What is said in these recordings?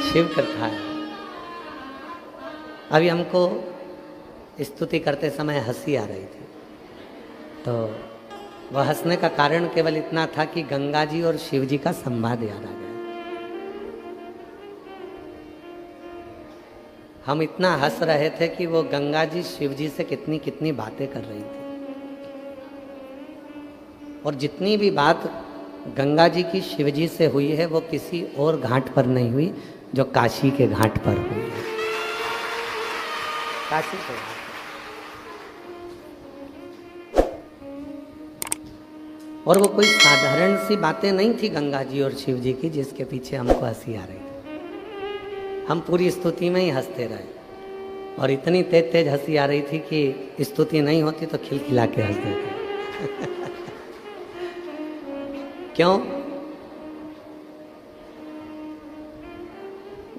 शिव कथा है। अभी हमको स्तुति करते समय हंसी आ रही थी, तो वह हंसने का कारण केवल इतना था कि गंगा जी और शिव जी का संवाद याद आ गया। हम इतना हंस रहे थे कि वो गंगा जी शिव जी से कितनी कितनी बातें कर रही थी, और जितनी भी बात गंगा जी की शिव जी से हुई है वो किसी और घाट पर नहीं हुई, जो काशी के घाट पर हुई है। काशी के घाट पर। और वो कोई साधारण सी बातें नहीं थी गंगा जी और शिव जी की जिसके पीछे हमको हंसी आ रही थी। हम पूरी स्तुति में ही हंसते रहे, और इतनी तेज तेज हंसी आ रही थी कि स्तुति नहीं होती तो खिलखिला के हंस देते। क्यों?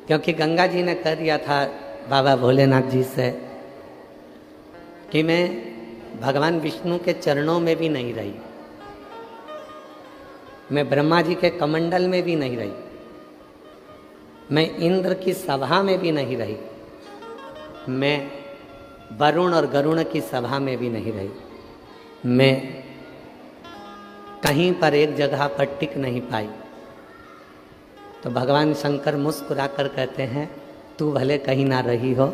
क्योंकि गंगा जी ने कह दिया था बाबा भोलेनाथ जी से कि मैं भगवान विष्णु के चरणों में भी नहीं रही, मैं ब्रह्मा जी के कमंडल में भी नहीं रही, मैं इंद्र की सभा में भी नहीं रही, मैं वरुण और गरुण की सभा में भी नहीं रही, मैं कहीं पर एक जगह पर टिक नहीं पाई। तो भगवान शंकर मुस्कुराकर कहते हैं, तू भले कहीं ना रही हो,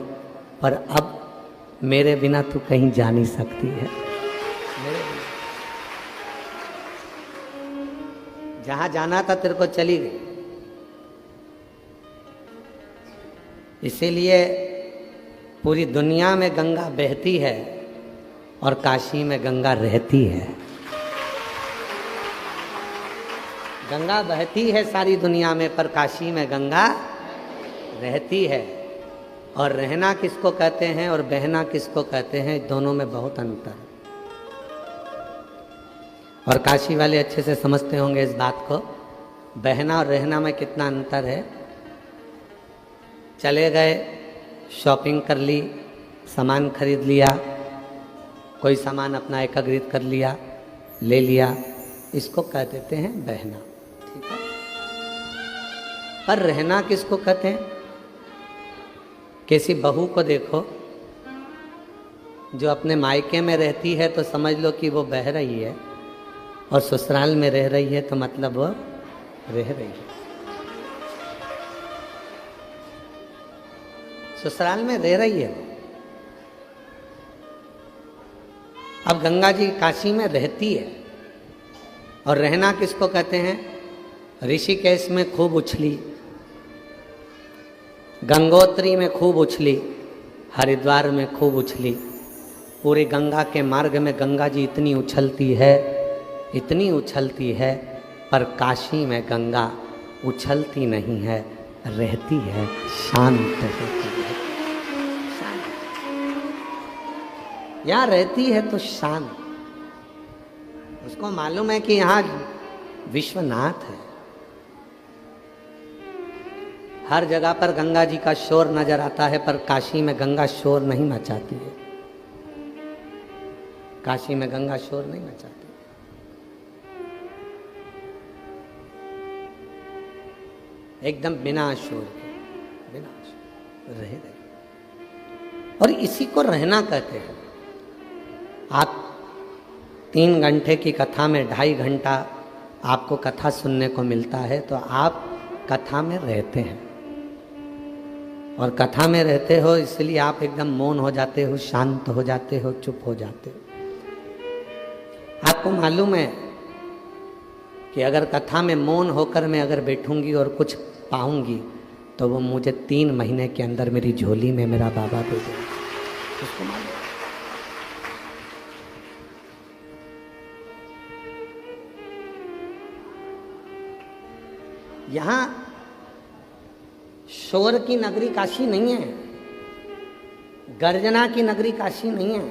पर अब मेरे बिना तू कहीं जा नहीं सकती है। जहां जाना था तेरे को चली गई। इसीलिए पूरी दुनिया में गंगा बहती है और काशी में गंगा रहती है। गंगा बहती है सारी दुनिया में, पर काशी में गंगा रहती है। और रहना किसको कहते हैं और बहना किसको कहते हैं, दोनों में बहुत अंतर है। और काशी वाले अच्छे से समझते होंगे इस बात को, बहना और रहना में कितना अंतर है। चले गए, शॉपिंग कर ली, सामान खरीद लिया, कोई सामान अपना एकत्रित कर लिया, ले लिया, इसको कह देते हैं बहना। ठीक है? पर रहना किसको कहते हैं? किसी बहू को देखो जो अपने मायके में रहती है तो समझ लो कि वो बह रही है, और ससुराल में रह रही है तो मतलब वो रह रही है। ससुराल में रह रही है वो। अब गंगा जी काशी में रहती है। और रहना किसको कहते हैं? ऋषिकेश में खूब उछली, गंगोत्री में खूब उछली, हरिद्वार में खूब उछली, पूरे गंगा के मार्ग में गंगा जी इतनी उछलती है, इतनी उछलती है, पर काशी में गंगा उछलती नहीं है, रहती है, शांत रहती है। यहाँ रहती है तो शांत। उसको मालूम है कि यहाँ विश्वनाथ है। हर जगह पर गंगा जी का शोर नजर आता है, पर काशी में गंगा शोर नहीं मचाती है। काशी में गंगा शोर नहीं मचाती। एकदम बिना शोर के, बिना शोर रहे। और इसी को रहना कहते हैं। आप 3 घंटे की कथा में 2.5 घंटा आपको कथा सुनने को मिलता है, तो आप कथा में रहते हैं। और कथा में रहते हो इसलिए आप एकदम मौन हो जाते हो, शांत हो जाते हो, चुप हो जाते हो। आपको मालूम है कि अगर कथा में मौन होकर मैं अगर बैठूंगी और कुछ पाऊंगी तो वो मुझे 3 महीने के अंदर मेरी झोली में मेरा बाबा दे देगा। उसको मालूम। यहाँ शोर की नगरी काशी नहीं है, गर्जना की नगरी काशी नहीं है,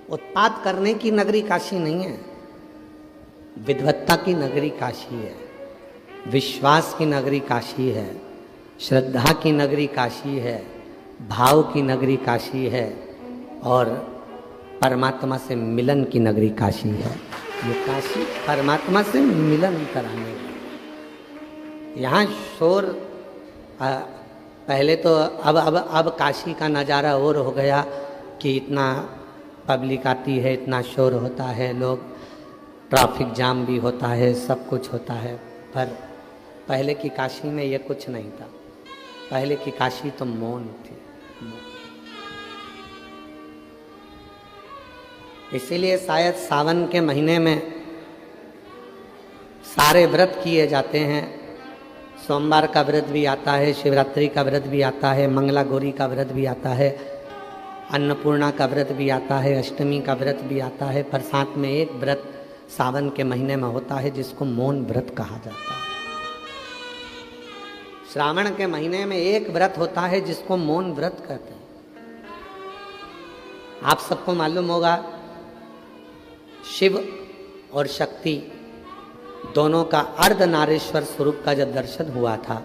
उत्पात करने की नगरी काशी नहीं है, विद्वत्ता की नगरी काशी है, विश्वास की नगरी काशी है, श्रद्धा की नगरी काशी है, भाव की नगरी काशी है, और परमात्मा से मिलन की नगरी काशी है। ये काशी परमात्मा से मिलन कराने वाला। यहाँ शोर पहले तो अब काशी का नज़ारा और हो गया कि इतना पब्लिक आती है, इतना शोर होता है, लोग ट्रैफिक जाम भी होता है, सब कुछ होता है। पर पहले की काशी में ये कुछ नहीं था। पहले की काशी तो मौन थी। इसीलिए शायद सावन के महीने में सारे व्रत किए जाते हैं। सोमवार का व्रत भी आता है, शिवरात्रि का व्रत भी आता है, मंगला गौरी का व्रत भी आता है, अन्नपूर्णा का व्रत भी आता है, अष्टमी का व्रत भी आता है। पर साथ में एक व्रत सावन के महीने में होता है जिसको मौन व्रत कहा जाता है। श्रावण के महीने में एक व्रत होता है जिसको मौन व्रत कहते हैं। आप सबको मालूम होगा शिव और शक्ति दोनों का अर्धनारीश्वर स्वरूप का जब दर्शन हुआ था,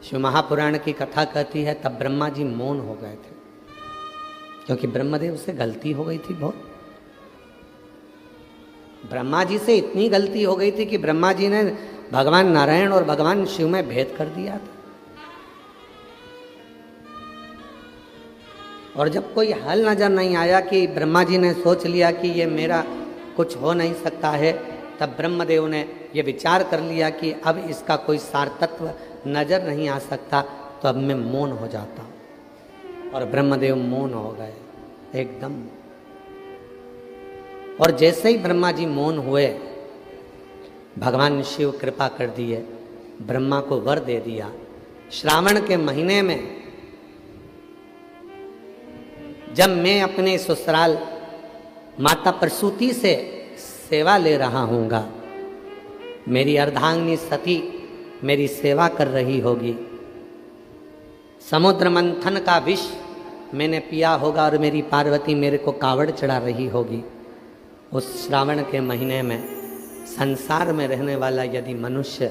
शिव महापुराण की कथा कहती है तब ब्रह्मा जी मौन हो गए थे, क्योंकि ब्रह्मदेव से गलती हो गई थी बहुत। ब्रह्मा जी से इतनी गलती हो गई थी कि ब्रह्मा जी ने भगवान नारायण और भगवान शिव में भेद कर दिया था। और जब कोई हल नजर नहीं आया कि ब्रह्मा जी ने सोच लिया कि ये मेरा कुछ हो नहीं सकता है, तब ब्रह्मदेव ने ये विचार कर लिया कि अब इसका कोई सार तत्व नजर नहीं आ सकता, तो अब मैं मौन हो जाता हूँ। और ब्रह्मदेव मौन हो गए एकदम। और जैसे ही ब्रह्मा जी मौन हुए, भगवान शिव कृपा कर दिए, ब्रह्मा को वर दे दिया। श्रावण के महीने में जब मैं अपने ससुराल माता प्रसूति से सेवा ले रहा हूँगा, मेरी अर्धांगिनी सती मेरी सेवा कर रही होगी, समुद्र मंथन का विष मैंने पिया होगा और मेरी पार्वती मेरे को कावड़ चढ़ा रही होगी। उस श्रावण के महीने में संसार में रहने वाला यदि मनुष्य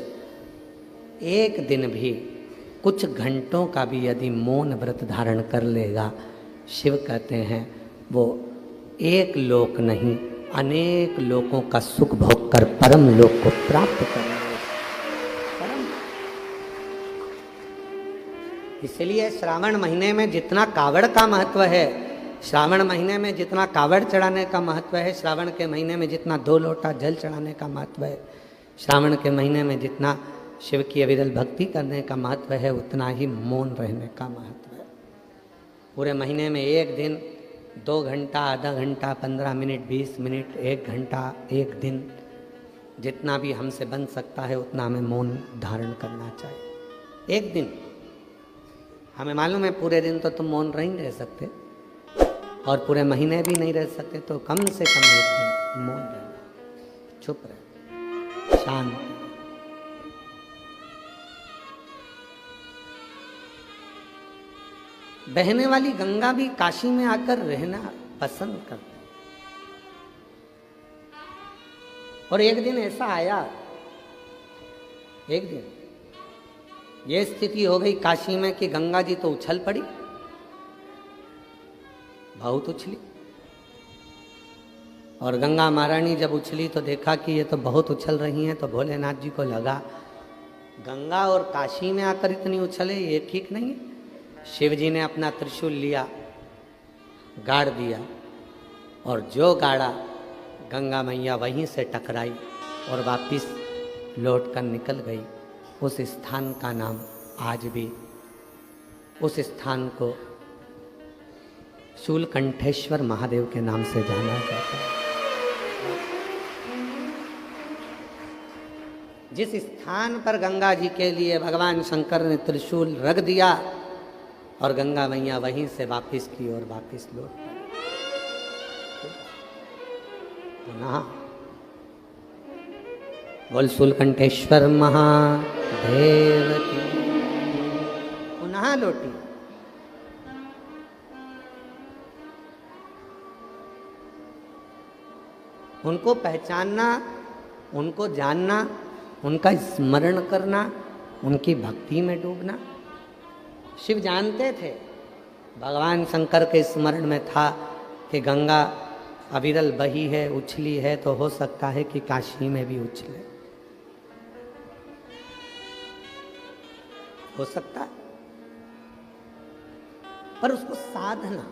एक दिन भी कुछ घंटों का भी यदि मौन व्रत धारण कर लेगा, शिव कहते हैं वो एक लोक नहीं अनेक लोकों का सुख भोग कर परम लोक को प्राप्त करेंगे। इसलिए श्रावण महीने में जितना कावड़ का महत्व है, श्रावण महीने में जितना कावड़ चढ़ाने का महत्व है, श्रावण के महीने में जितना 2 लोटा जल चढ़ाने का महत्व है, श्रावण के महीने में जितना शिव की अविरल भक्ति करने का महत्व है, उतना ही मौन रहने का महत्व है। पूरे महीने में एक दिन 2 घंटा, आधा घंटा, 15 मिनट, 20 मिनट, 1 घंटा, एक दिन, जितना भी हमसे बन सकता है उतना हमें मौन धारण करना चाहिए। एक दिन हमें मालूम है पूरे दिन तो तुम मौन नहीं रह सकते, और पूरे महीने भी नहीं रह सकते, तो कम से कम एक दिन मौन रहना, चुप रहे, शांत। बहने वाली गंगा भी काशी में आकर रहना पसंद करती। और एक दिन ऐसा आया, एक दिन ये स्थिति हो गई काशी में कि गंगा जी तो उछल पड़ी, बहुत उछली। और गंगा महारानी जब उछली तो देखा कि ये तो बहुत उछल रही हैं, तो भोलेनाथ जी को लगा गंगा और काशी में आकर इतनी उछले, ये ठीक नहीं है। शिव जी ने अपना त्रिशूल लिया, गाड़ दिया, और जो गाड़ा गंगा मैया वहीं से टकराई और वापिस लौट कर निकल गई। उस स्थान का नाम आज भी, उस स्थान को शूलकंठेश्वर महादेव के नाम से जाना जाता है। जिस स्थान पर गंगा जी के लिए भगवान शंकर ने त्रिशूल रख दिया और गंगा मैया वहीं से वापिस की और वापिस लौट पड़ी। पुनः बोल शूलकंठेश्वर महादेव की, पुनः लौटी। उनको पहचानना, उनको जानना, उनका स्मरण करना, उनकी भक्ति में डूबना। शिव जानते थे, भगवान शंकर के स्मरण में था कि गंगा अविरल बही है, उछली है, तो हो सकता है कि काशी में भी उछले, हो सकता है। पर उसको साधना,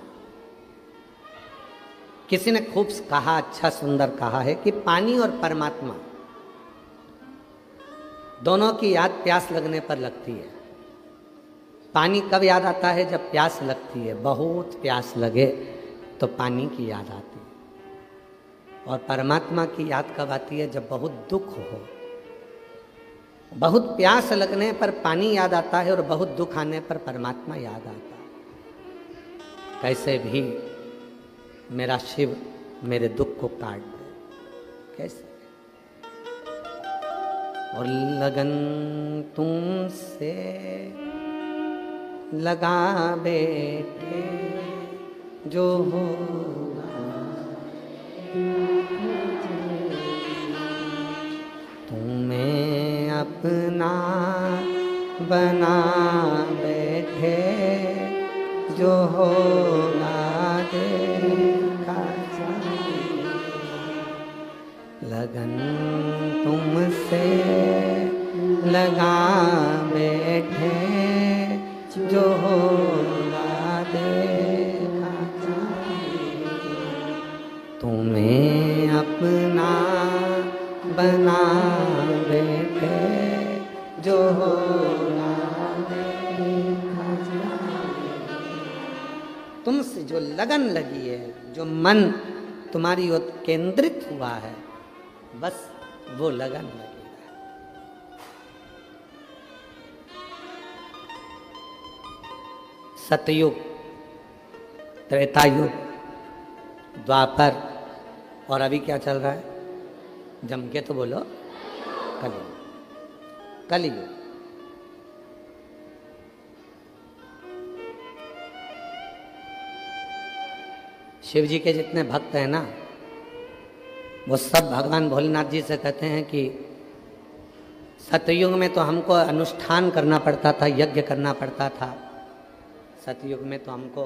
किसी ने खूब कहा, अच्छा सुंदर कहा है कि पानी और परमात्मा दोनों की याद प्यास लगने पर लगती है। पानी कब याद आता है? जब प्यास लगती है, बहुत प्यास लगे तो पानी की याद आती है। और परमात्मा की याद कब आती है? जब बहुत दुख हो। बहुत प्यास लगने पर पानी याद आता है और बहुत दुख आने पर परमात्मा याद आता है। कैसे भी मेरा शिव मेरे दुख को काट दे, कैसे। और लगन तुमसे लगा बेटे जो होगा, तुम्हें अपना बना बैठे, जो होगा देखा जाए। लगन तुमसे लगा बैठे, जो होगा देखा जाए। तुम्हें अपना बना बैठे, जो होगा देखा जाए। तुमसे जो लगन लगी है, जो मन तुम्हारी ओर केंद्रित हुआ है, बस वो लगन लगी है। सतयुग, त्रेतायुग, द्वापर, और अभी क्या चल रहा है? जम के तो बोलो, कलयुग। कलयुग शिव जी के जितने भक्त हैं ना, वो सब भगवान भोलेनाथ जी से कहते हैं कि सतयुग में तो हमको अनुष्ठान करना पड़ता था, यज्ञ करना पड़ता था। सतयुग में तो हमको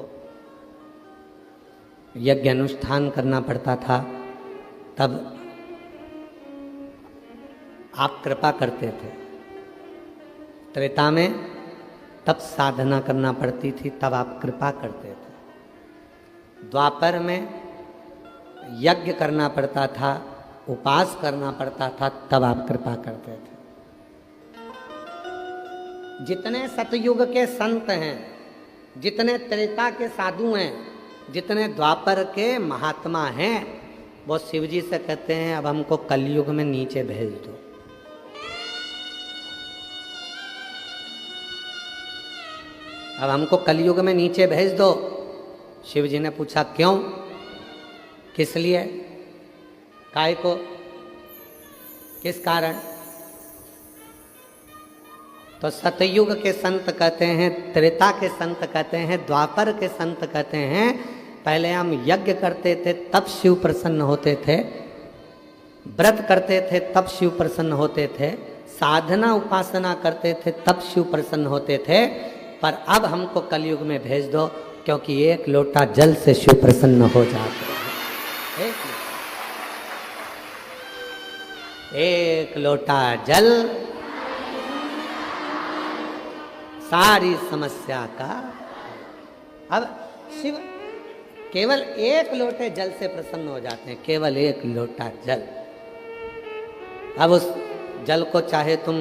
यज्ञ अनुष्ठान करना पड़ता था, तब आप कृपा करते थे। त्रेता में तब साधना करना पड़ती थी, तब आप कृपा करते थे। द्वापर में यज्ञ करना पड़ता था, उपास करना पड़ता था, तब आप कृपा करते थे। जितने सतयुग के संत हैं, जितने त्रेता के साधु हैं, जितने द्वापर के महात्मा हैं, वो शिव जी से कहते हैं अब हमको कलयुग में नीचे भेज दो। अब हमको कलयुग में नीचे भेज दो। शिव जी ने पूछा क्यों, किस लिए, काय को, किस कारण? तो सतयुग के संत कहते हैं, त्रेता के संत कहते हैं, द्वापर के संत कहते हैं पहले हम यज्ञ करते थे तब शिव प्रसन्न होते थे, व्रत करते थे तब शिव प्रसन्न होते थे, साधना उपासना करते थे तब शिव प्रसन्न होते थे। पर अब हमको कलयुग में भेज दो, क्योंकि एक लोटा जल से शिव प्रसन्न हो जाते हैं। एक लोटा जल सारी समस्या का। अब शिव केवल एक लोटे जल से प्रसन्न हो जाते हैं, केवल एक लोटा जल। अब उस जल को चाहे तुम,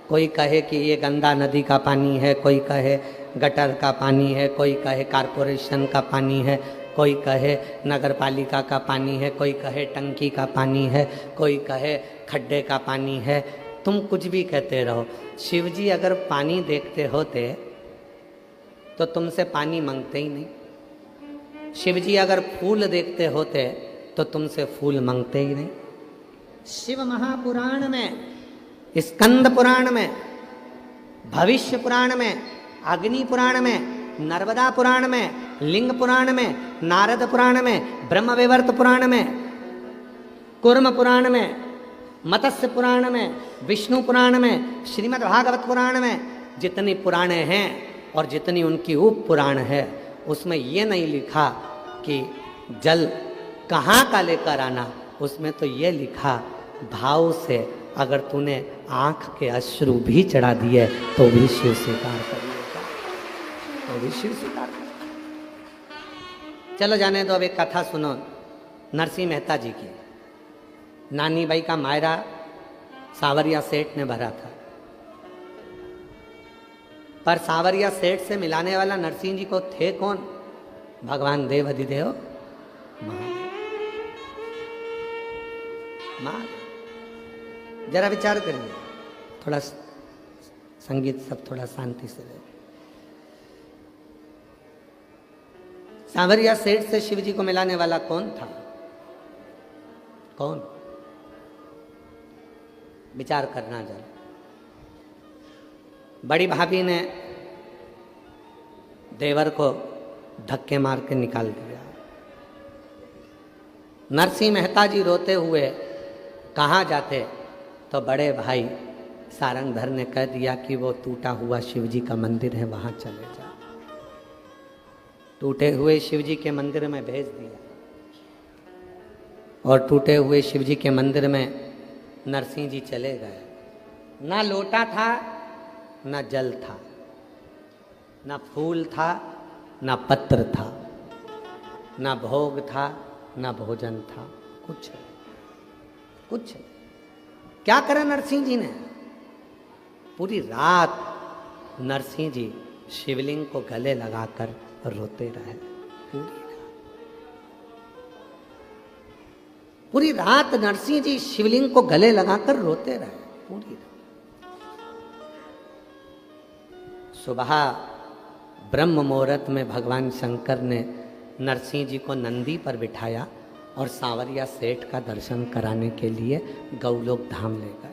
कोई कहे कि ये गंगा नदी का पानी है, कोई कहे गटर का पानी है, कोई कहे कारपोरेशन का पानी है, कोई कहे नगर पालिका का पानी है, कोई कहे टंकी का पानी है, कोई कहे खड्डे का पानी है, तुम कुछ भी कहते रहो। शिव जी अगर पानी देखते होते तो तुमसे पानी मांगते ही नहीं। शिव जी अगर फूल देखते होते तो तुमसे फूल मांगते ही नहीं। शिव महापुराण में, स्कंद पुराण में, भविष्य पुराण में, अग्नि पुराण में, नर्मदा पुराण में, लिंग पुराण में, नारद पुराण में, ब्रह्मवैवर्त पुराण में, कूर्म पुराण में, मत्स्य पुराण में, विष्णु पुराण में, श्रीमद् भागवत पुराण में, जितनी पुराणे हैं और जितनी उनकी उप पुराण है, उसमें ये नहीं लिखा कि जल कहाँ का लेकर आना, उसमें तो ये लिखा भाव से अगर तूने आंख के अश्रु भी चढ़ा दिए तो भी शिव स्वीकार करिएगा, तो भी शिव स्वीकार करिएगा। चलो जाने दो, अब एक कथा सुनो नरसिंह मेहता जी की। नानी बाई का मायरा सांवरिया सेठ ने भरा था, पर सांवरिया सेठ से मिलाने वाला नरसिंह जी को थे कौन? भगवान देव अधिदेव महादेव। जरा विचार करिए, थोड़ा संगीत सब थोड़ा शांति से रहे। सांवरिया सेठ से शिव जी को मिलाने वाला कौन था? कौन? विचार करना जरा। बड़ी भाभी ने देवर को धक्के मार के निकाल दिया। नरसिंह मेहता जी रोते हुए कहाँ जाते? तो बड़े भाई सारंगधर ने कह दिया कि वो टूटा हुआ शिव जी का मंदिर है, वहाँ चले जा। टूटे हुए शिव जी के मंदिर में भेज दिया, और टूटे हुए शिव जी के मंदिर में नरसिंह जी चले गए। ना लोटा था, ना जल था, ना फूल था, ना पत्र था, ना भोग था, ना भोजन था, कुछ कुछ। क्या करा नरसिंह जी ने? पूरी रात नरसिंह जी शिवलिंग को गले लगाकर रोते रहे। पूरी रात नरसिंह जी शिवलिंग को गले लगाकर रोते रहे, पूरी रात। सुबह ब्रह्म मुहूर्त में भगवान शंकर ने नरसिंह जी को नंदी पर बिठाया और सांवरिया सेठ का दर्शन कराने के लिए गौलोक धाम ले गए।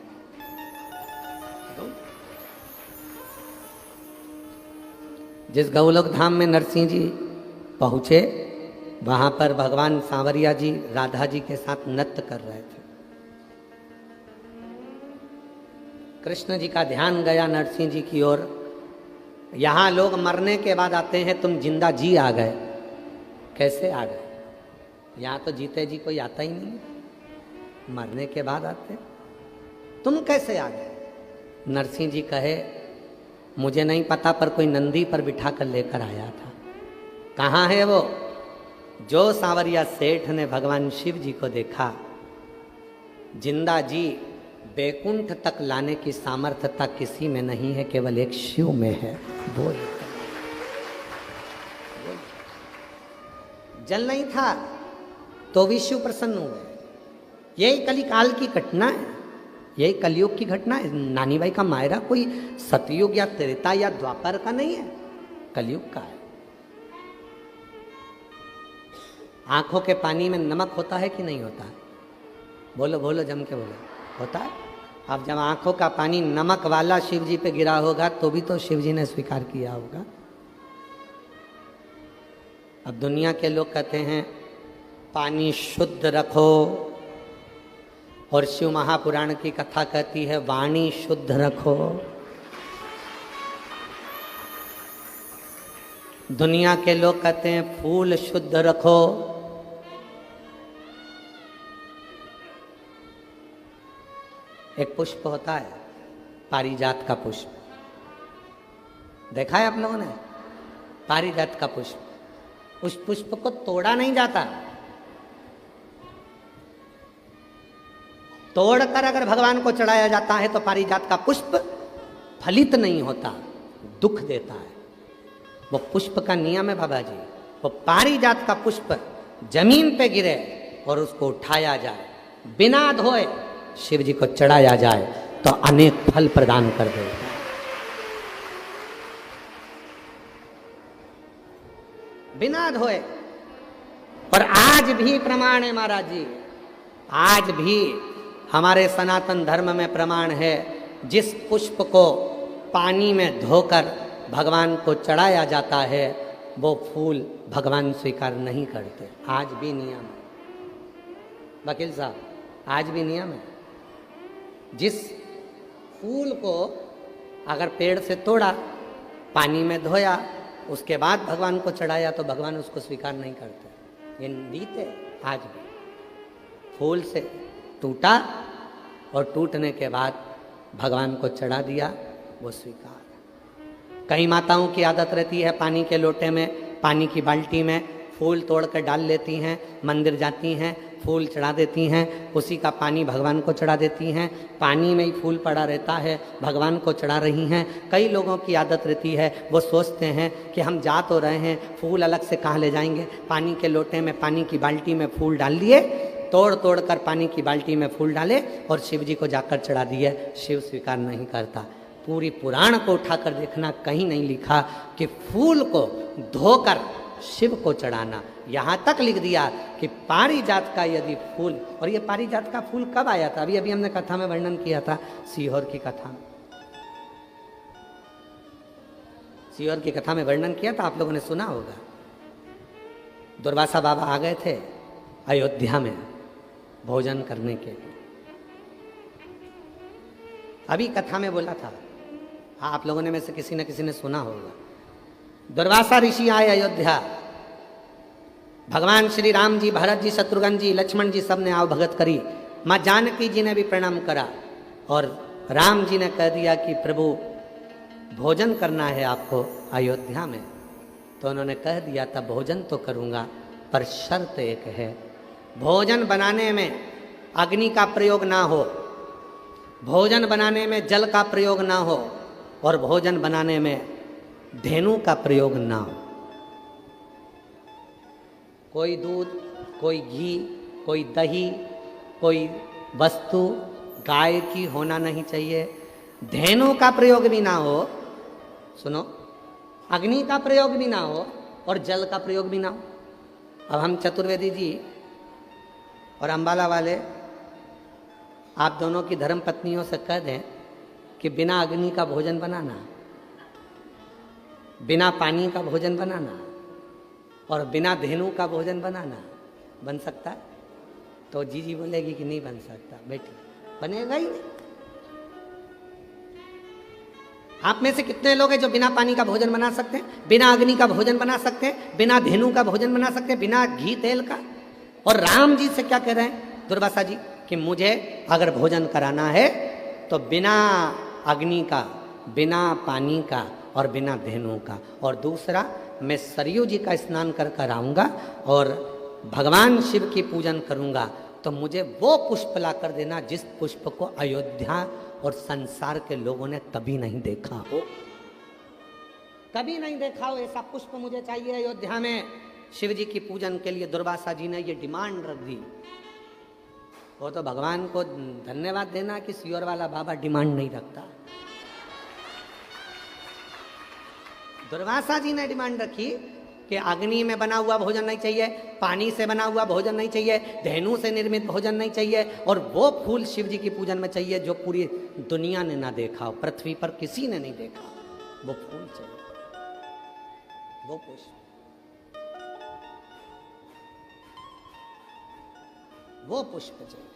जिस गौलोक धाम में नरसिंह जी पहुंचे, वहां पर भगवान सांवरिया जी राधा जी के साथ नृत्य कर रहे थे। कृष्ण जी का ध्यान गया नरसिंह जी की ओर। यहाँ लोग मरने के बाद आते हैं, तुम जिंदा जी आ गए। कैसे आ गए? यहाँ तो जीते जी कोई आता ही नहीं, मरने के बाद आते। तुम कैसे आ गए? नरसिंह जी कहे, मुझे नहीं पता, पर कोई नंदी पर बिठा कर लेकर आया था। कहाँ है वो? जो सांवरिया सेठ ने भगवान शिव जी को देखा, जिंदा जी बैकुंठ तक लाने की सामर्थ्यता किसी में नहीं है, केवल एक शिव में है। वो जल नहीं था तो भी शिव प्रसन्न हुए। यही कलिकाल की घटना है, यही कलयुग की घटना है। नानी बाई का मायरा कोई सतयुग या त्रेता या द्वापर का नहीं है, कलयुग का है। आंखों के पानी में नमक होता है कि नहीं होता है? बोलो बोलो, जम के बोलो। होता है। अब जब आंखों का पानी नमक वाला शिव जी पे गिरा होगा तो भी तो शिव जी ने स्वीकार किया होगा। अब दुनिया के लोग कहते हैं पानी शुद्ध रखो, और शिव महापुराण की कथा कहती है वाणी शुद्ध रखो। दुनिया के लोग कहते हैं फूल शुद्ध रखो। एक पुष्प होता है पारिजात का पुष्प, देखा है आप लोगों ने? पारिजात का पुष्प, उस पुष्प को तोड़ा नहीं जाता। तोड़कर अगर भगवान को चढ़ाया जाता है तो पारिजात का पुष्प फलित नहीं होता, दुख देता है। वो पुष्प का नियम है बाबा जी। वो पारिजात का पुष्प जमीन पे गिरे और उसको उठाया जाए, बिना धोए शिव जी को चढ़ाया जाए तो अनेक फल प्रदान कर देगा। बिना धोए। और आज भी प्रमाण है महाराज जी, आज भी हमारे सनातन धर्म में प्रमाण है, जिस पुष्प को पानी में धोकर भगवान को चढ़ाया जाता है वो फूल भगवान स्वीकार नहीं करते। आज भी नियम है वकील साहब, आज भी नियम है। जिस फूल को अगर पेड़ से तोड़ा, पानी में धोया, उसके बाद भगवान को चढ़ाया तो भगवान उसको स्वीकार नहीं करते। ये रीत है। आज भी फूल से टूटा और टूटने के बाद भगवान को चढ़ा दिया, वो स्वीकार। कई माताओं की आदत रहती है पानी के लोटे में, पानी की बाल्टी में फूल तोड़ कर डाल लेती हैं, मंदिर जाती हैं, फूल चढ़ा देती हैं, उसी का पानी भगवान को चढ़ा देती हैं, पानी में ही फूल पड़ा रहता है, भगवान को चढ़ा रही हैं। कई लोगों की आदत रहती है, वो सोचते हैं कि हम जा तो रहे हैं, फूल अलग से कहाँ ले जाएंगे, पानी के लोटे में, पानी की बाल्टी में फूल डाल लिए, तोड़ तोड़ कर पानी की बाल्टी में फूल डाले और शिव जी को जाकर चढ़ा दिए। शिव स्वीकार नहीं करता। पूरी पुराण को उठाकर देखना, कहीं नहीं लिखा कि फूल को धोकर शिव को चढ़ाना। यहाँ तक लिख दिया कि पारिजात का यदि फूल, और ये पारिजात का फूल कब आया था, अभी अभी हमने कथा में वर्णन किया था, सीहोर की कथा में, सीहोर की कथा में वर्णन किया था, आप लोगों ने सुना होगा। दुर्वासा बाबा आ गए थे अयोध्या में भोजन करने के लिए, अभी कथा में बोला था, हाँ आप लोगों ने में से किसी न किसी ने सुना होगा। दुर्वासा ऋषि आए अयोध्या, भगवान श्री राम जी, भरत जी, शत्रुघ्न जी, लक्ष्मण जी सब ने आओ भगत करी, माँ जानकी जी ने भी प्रणाम करा और राम जी ने कह दिया कि प्रभु भोजन करना है आपको अयोध्या में। तो उन्होंने कह दिया था भोजन तो करूँगा पर शर्त एक है, भोजन बनाने में अग्नि का प्रयोग ना हो, भोजन बनाने में जल का प्रयोग ना हो, और भोजन बनाने में धेनु का प्रयोग ना हो। कोई दूध, कोई घी, कोई दही, कोई वस्तु गाय की होना नहीं चाहिए, धेनु का प्रयोग भी ना हो, सुनो, अग्नि का प्रयोग भी ना हो और जल का प्रयोग भी ना हो। अब हम चतुर्वेदी जी और अंबाला वाले आप दोनों की धर्म पत्नियों से कह दें कि बिना अग्नि का भोजन बनाना, बिना पानी का भोजन बनाना और बिना धेनु का भोजन बनाना बन सकता है? तो जी बोलेगी कि नहीं बन सकता। बेटी बनेगा ही नहीं। आप में से कितने लोग हैं जो बिना पानी का भोजन बना सकते हैं, बिना अग्नि का भोजन बना सकते हैं, बिना धेनु का भोजन बना सकते हैं, बिना घी तेल का? और राम जी से क्या कह रहे हैं दुर्वासा जी कि मुझे अगर भोजन कराना है तो बिना अग्नि का, बिना पानी का और बिना धेनु का। और दूसरा, मैं सरयू जी का स्नान कर कर आऊँगा और भगवान शिव की पूजन करूँगा, तो मुझे वो पुष्प ला कर देना जिस पुष्प को अयोध्या और संसार के लोगों ने कभी नहीं देखा हो, कभी नहीं देखा हो, ऐसा पुष्प मुझे चाहिए अयोध्या में शिव जी की पूजन के लिए। दुर्वासा जी ने ये डिमांड रख दी। वो तो भगवान को धन्यवाद देना कि सीहोर वाला बाबा डिमांड नहीं रखता। दुर्वासा जी ने डिमांड रखी कि अग्नि में बना हुआ भोजन नहीं चाहिए, पानी से बना हुआ भोजन नहीं चाहिए, धेनु से निर्मित भोजन नहीं चाहिए, और वो फूल शिव जी की पूजन में चाहिए जो पूरी दुनिया ने ना देखा हो, पृथ्वी पर किसी ने नहीं देखा, वो फूल चाहिए, वो पुष्प, वो पुष्प चाहिए।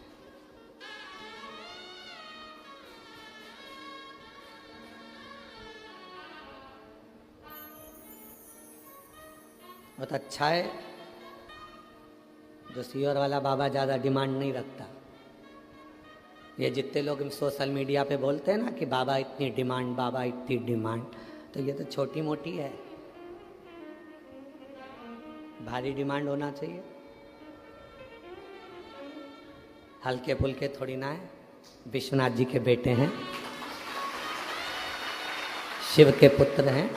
बहुत अच्छा है जो सीहोर वाला बाबा ज़्यादा डिमांड नहीं रखता। ये जितने लोग सोशल मीडिया पे बोलते हैं ना कि बाबा इतनी डिमांड, बाबा इतनी डिमांड, तो ये तो छोटी मोटी है, भारी डिमांड होना चाहिए। हल्के फुल्के थोड़ी ना है। विश्वनाथ जी के बेटे हैं, शिव के पुत्र हैं,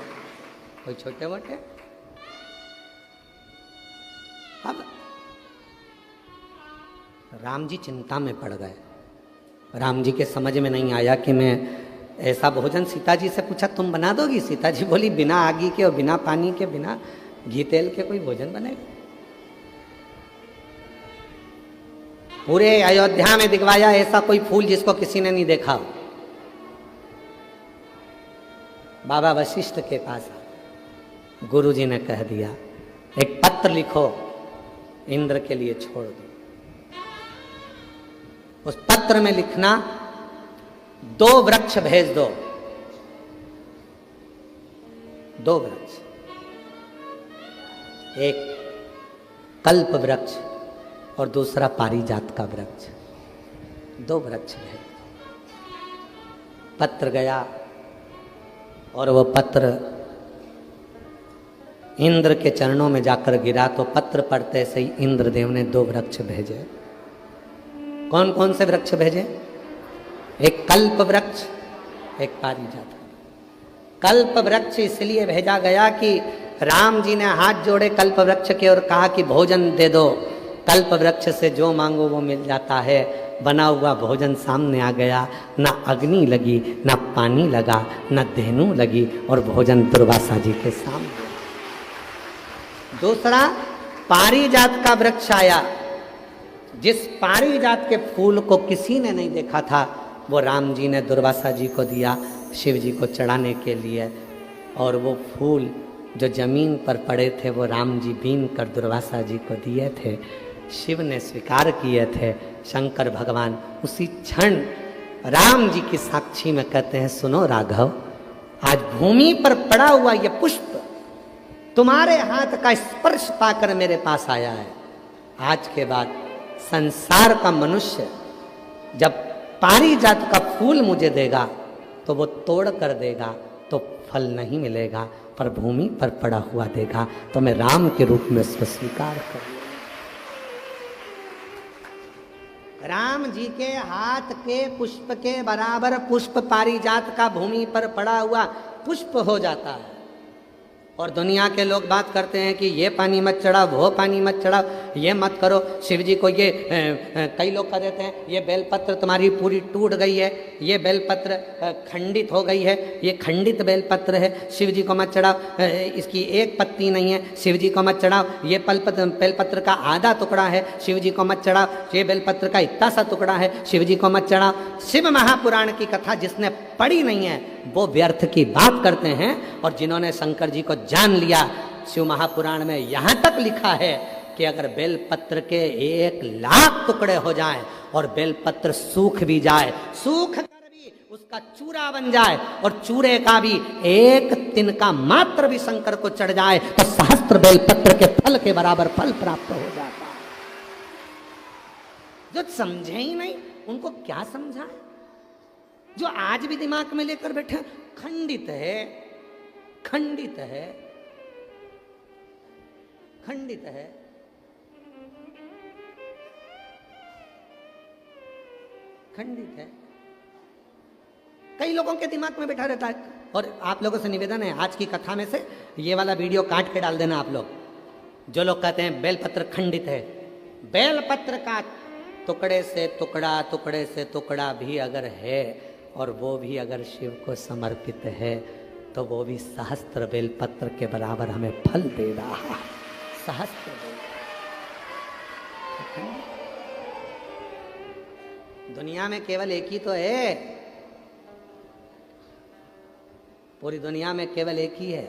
कोई छोटे मोटे। अब राम जी चिंता में पड़ गए। राम जी के समझ में नहीं आया कि मैं ऐसा भोजन, सीता जी से पूछा तुम बना दोगी? सीता जी बोली बिना आगी के और बिना पानी के, बिना घी तेल के कोई भोजन बनेगा? पूरे अयोध्या में दिखवाया ऐसा कोई फूल जिसको किसी ने नहीं देखा। बाबा वशिष्ठ के पास गुरु जी ने कह दिया एक पत्र लिखो, इंद्र के लिए छोड़ दो। उस पत्र में लिखना 2 वृक्ष भेज दो, 2 वृक्ष, एक कल्प वृक्ष, और दूसरा पारिजात का वृक्ष। 2 वृक्ष है। पत्र गया और वो पत्र इंद्र के चरणों में जाकर गिरा, तो पत्र पढ़ते से ही इंद्रदेव ने 2 वृक्ष भेजे। कौन कौन से वृक्ष भेजे? एक कल्प वृक्ष, एक पारिजात। कल्प वृक्ष इसलिए भेजा गया कि राम जी ने हाथ जोड़े कल्प वृक्ष के और कहा कि भोजन दे दो। कल्प वृक्ष से जो मांगो वो मिल जाता है। बना हुआ भोजन सामने आ गया, ना अग्नि लगी, ना पानी लगा, ना धेनु लगी, और भोजन दुर्वासा जी के सामने। दूसरा पारिजात का वृक्ष आया। जिस पारिजात के फूल को किसी ने नहीं देखा था, वो राम जी ने दुर्वासा जी को दिया शिव जी को चढ़ाने के लिए। और वो फूल जो जमीन पर पड़े थे वो राम जी बीन कर दुर्वासा जी को दिए थे। शिव ने स्वीकार किए थे। शंकर भगवान उसी क्षण राम जी की साक्षी में कहते हैं, सुनो राघव, आज भूमि पर पड़ा हुआ ये पुष्प तुम्हारे हाथ का स्पर्श पाकर मेरे पास आया है। आज के बाद संसार का मनुष्य जब पारिजात का फूल मुझे देगा तो वो तोड़ कर देगा तो फल नहीं मिलेगा, पर भूमि पर पड़ा हुआ देगा तो मैं राम के रूप में उसको स्वीकार करूंगा। राम जी के हाथ के पुष्प के बराबर पुष्प पारिजात का भूमि पर पड़ा हुआ पुष्प हो जाता है। और दुनिया के लोग बात करते हैं कि ये पानी मत चढ़ाओ, वो पानी मत चढ़ाओ, ये मत करो। शिव जी को ये कई लोग कह देते हैं ये बेलपत्र तुम्हारी पूरी टूट गई है, ये बेलपत्र खंडित हो गई है, ये खंडित बेलपत्र है, शिव जी को मत चढ़ाओ, इसकी एक पत्ती नहीं है, शिव जी को मत चढ़ाओ, ये बेलपत्र का आधा टुकड़ा है, शिव जी को मत चढ़ाओ, ये बेलपत्र का इतना सा टुकड़ा है, शिव जी को मत चढ़ाओ। शिव महापुराण की कथा जिसने पढ़ी नहीं है वो व्यर्थ की बात करते हैं। और जिन्होंने शंकर जी को जान लिया, शिव महापुराण में यहां तक लिखा है कि अगर बेलपत्र के 1,00,000 टुकड़े हो जाएं और बेलपत्र सूख भी जाए, सूख कर भी उसका चूरा बन जाए और चूरे का भी एक तिनका मात्र भी शंकर को चढ़ जाए तो सहस्त्र बेलपत्र के फल के बराबर फल प्राप्त हो जाता है। जो समझे ही नहीं उनको क्या समझाए? जो आज भी दिमाग में लेकर बैठे, खंडित है, खंडित है, खंडित है। खंडित है। कई लोगों के दिमाग में बैठा रहता है। और आप लोगों से निवेदन है, आज की कथा में से ये वाला वीडियो काट के डाल देना आप लोग। जो लोग कहते हैं बेलपत्र खंडित है, बेलपत्र का टुकड़े से टुकड़ा, टुकड़े से टुकड़ा भी अगर है और वो भी अगर शिव को समर्पित है तो वो भी सहस्त्र बेलपत्र के बराबर हमें फल दे रहा है। सहस्त्र दुनिया में केवल एक ही तो है, पूरी दुनिया में केवल एक ही है,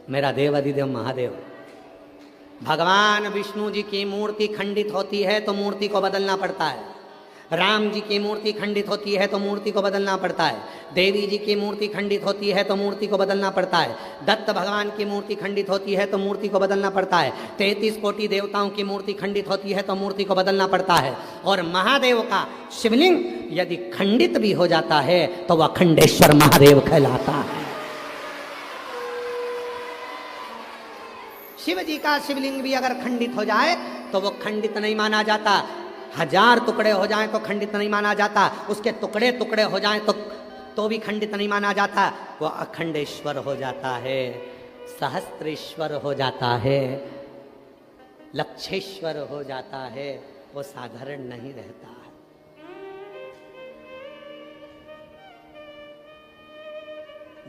मेरा देव अधिदेव महादेव। भगवान विष्णु जी की मूर्ति खंडित होती है तो मूर्ति को बदलना पड़ता है। राम जी की मूर्ति खंडित होती है तो मूर्ति को बदलना पड़ता है। देवी जी की मूर्ति खंडित होती है तो मूर्ति को बदलना पड़ता है। दत्त भगवान की मूर्ति खंडित होती है तो मूर्ति को बदलना पड़ता है। 33 कोटि देवताओं की मूर्ति खंडित होती है तो मूर्ति को बदलना पड़ता है। और महादेव का शिवलिंग यदि खंडित भी हो जाता है तो वह अखंडेश्वर महादेव कहलाता है। शिव जी का शिवलिंग भी अगर खंडित हो जाए तो वो खंडित नहीं माना जाता। 1000 टुकड़े हो जाएं तो खंडित नहीं माना जाता। उसके टुकड़े टुकड़े हो जाएं तो भी खंडित नहीं माना जाता। वो अखंडेश्वर हो जाता है, सहस्त्रेश्वर हो जाता है, लक्षेश्वर हो जाता है। वो साधारण नहीं रहता है।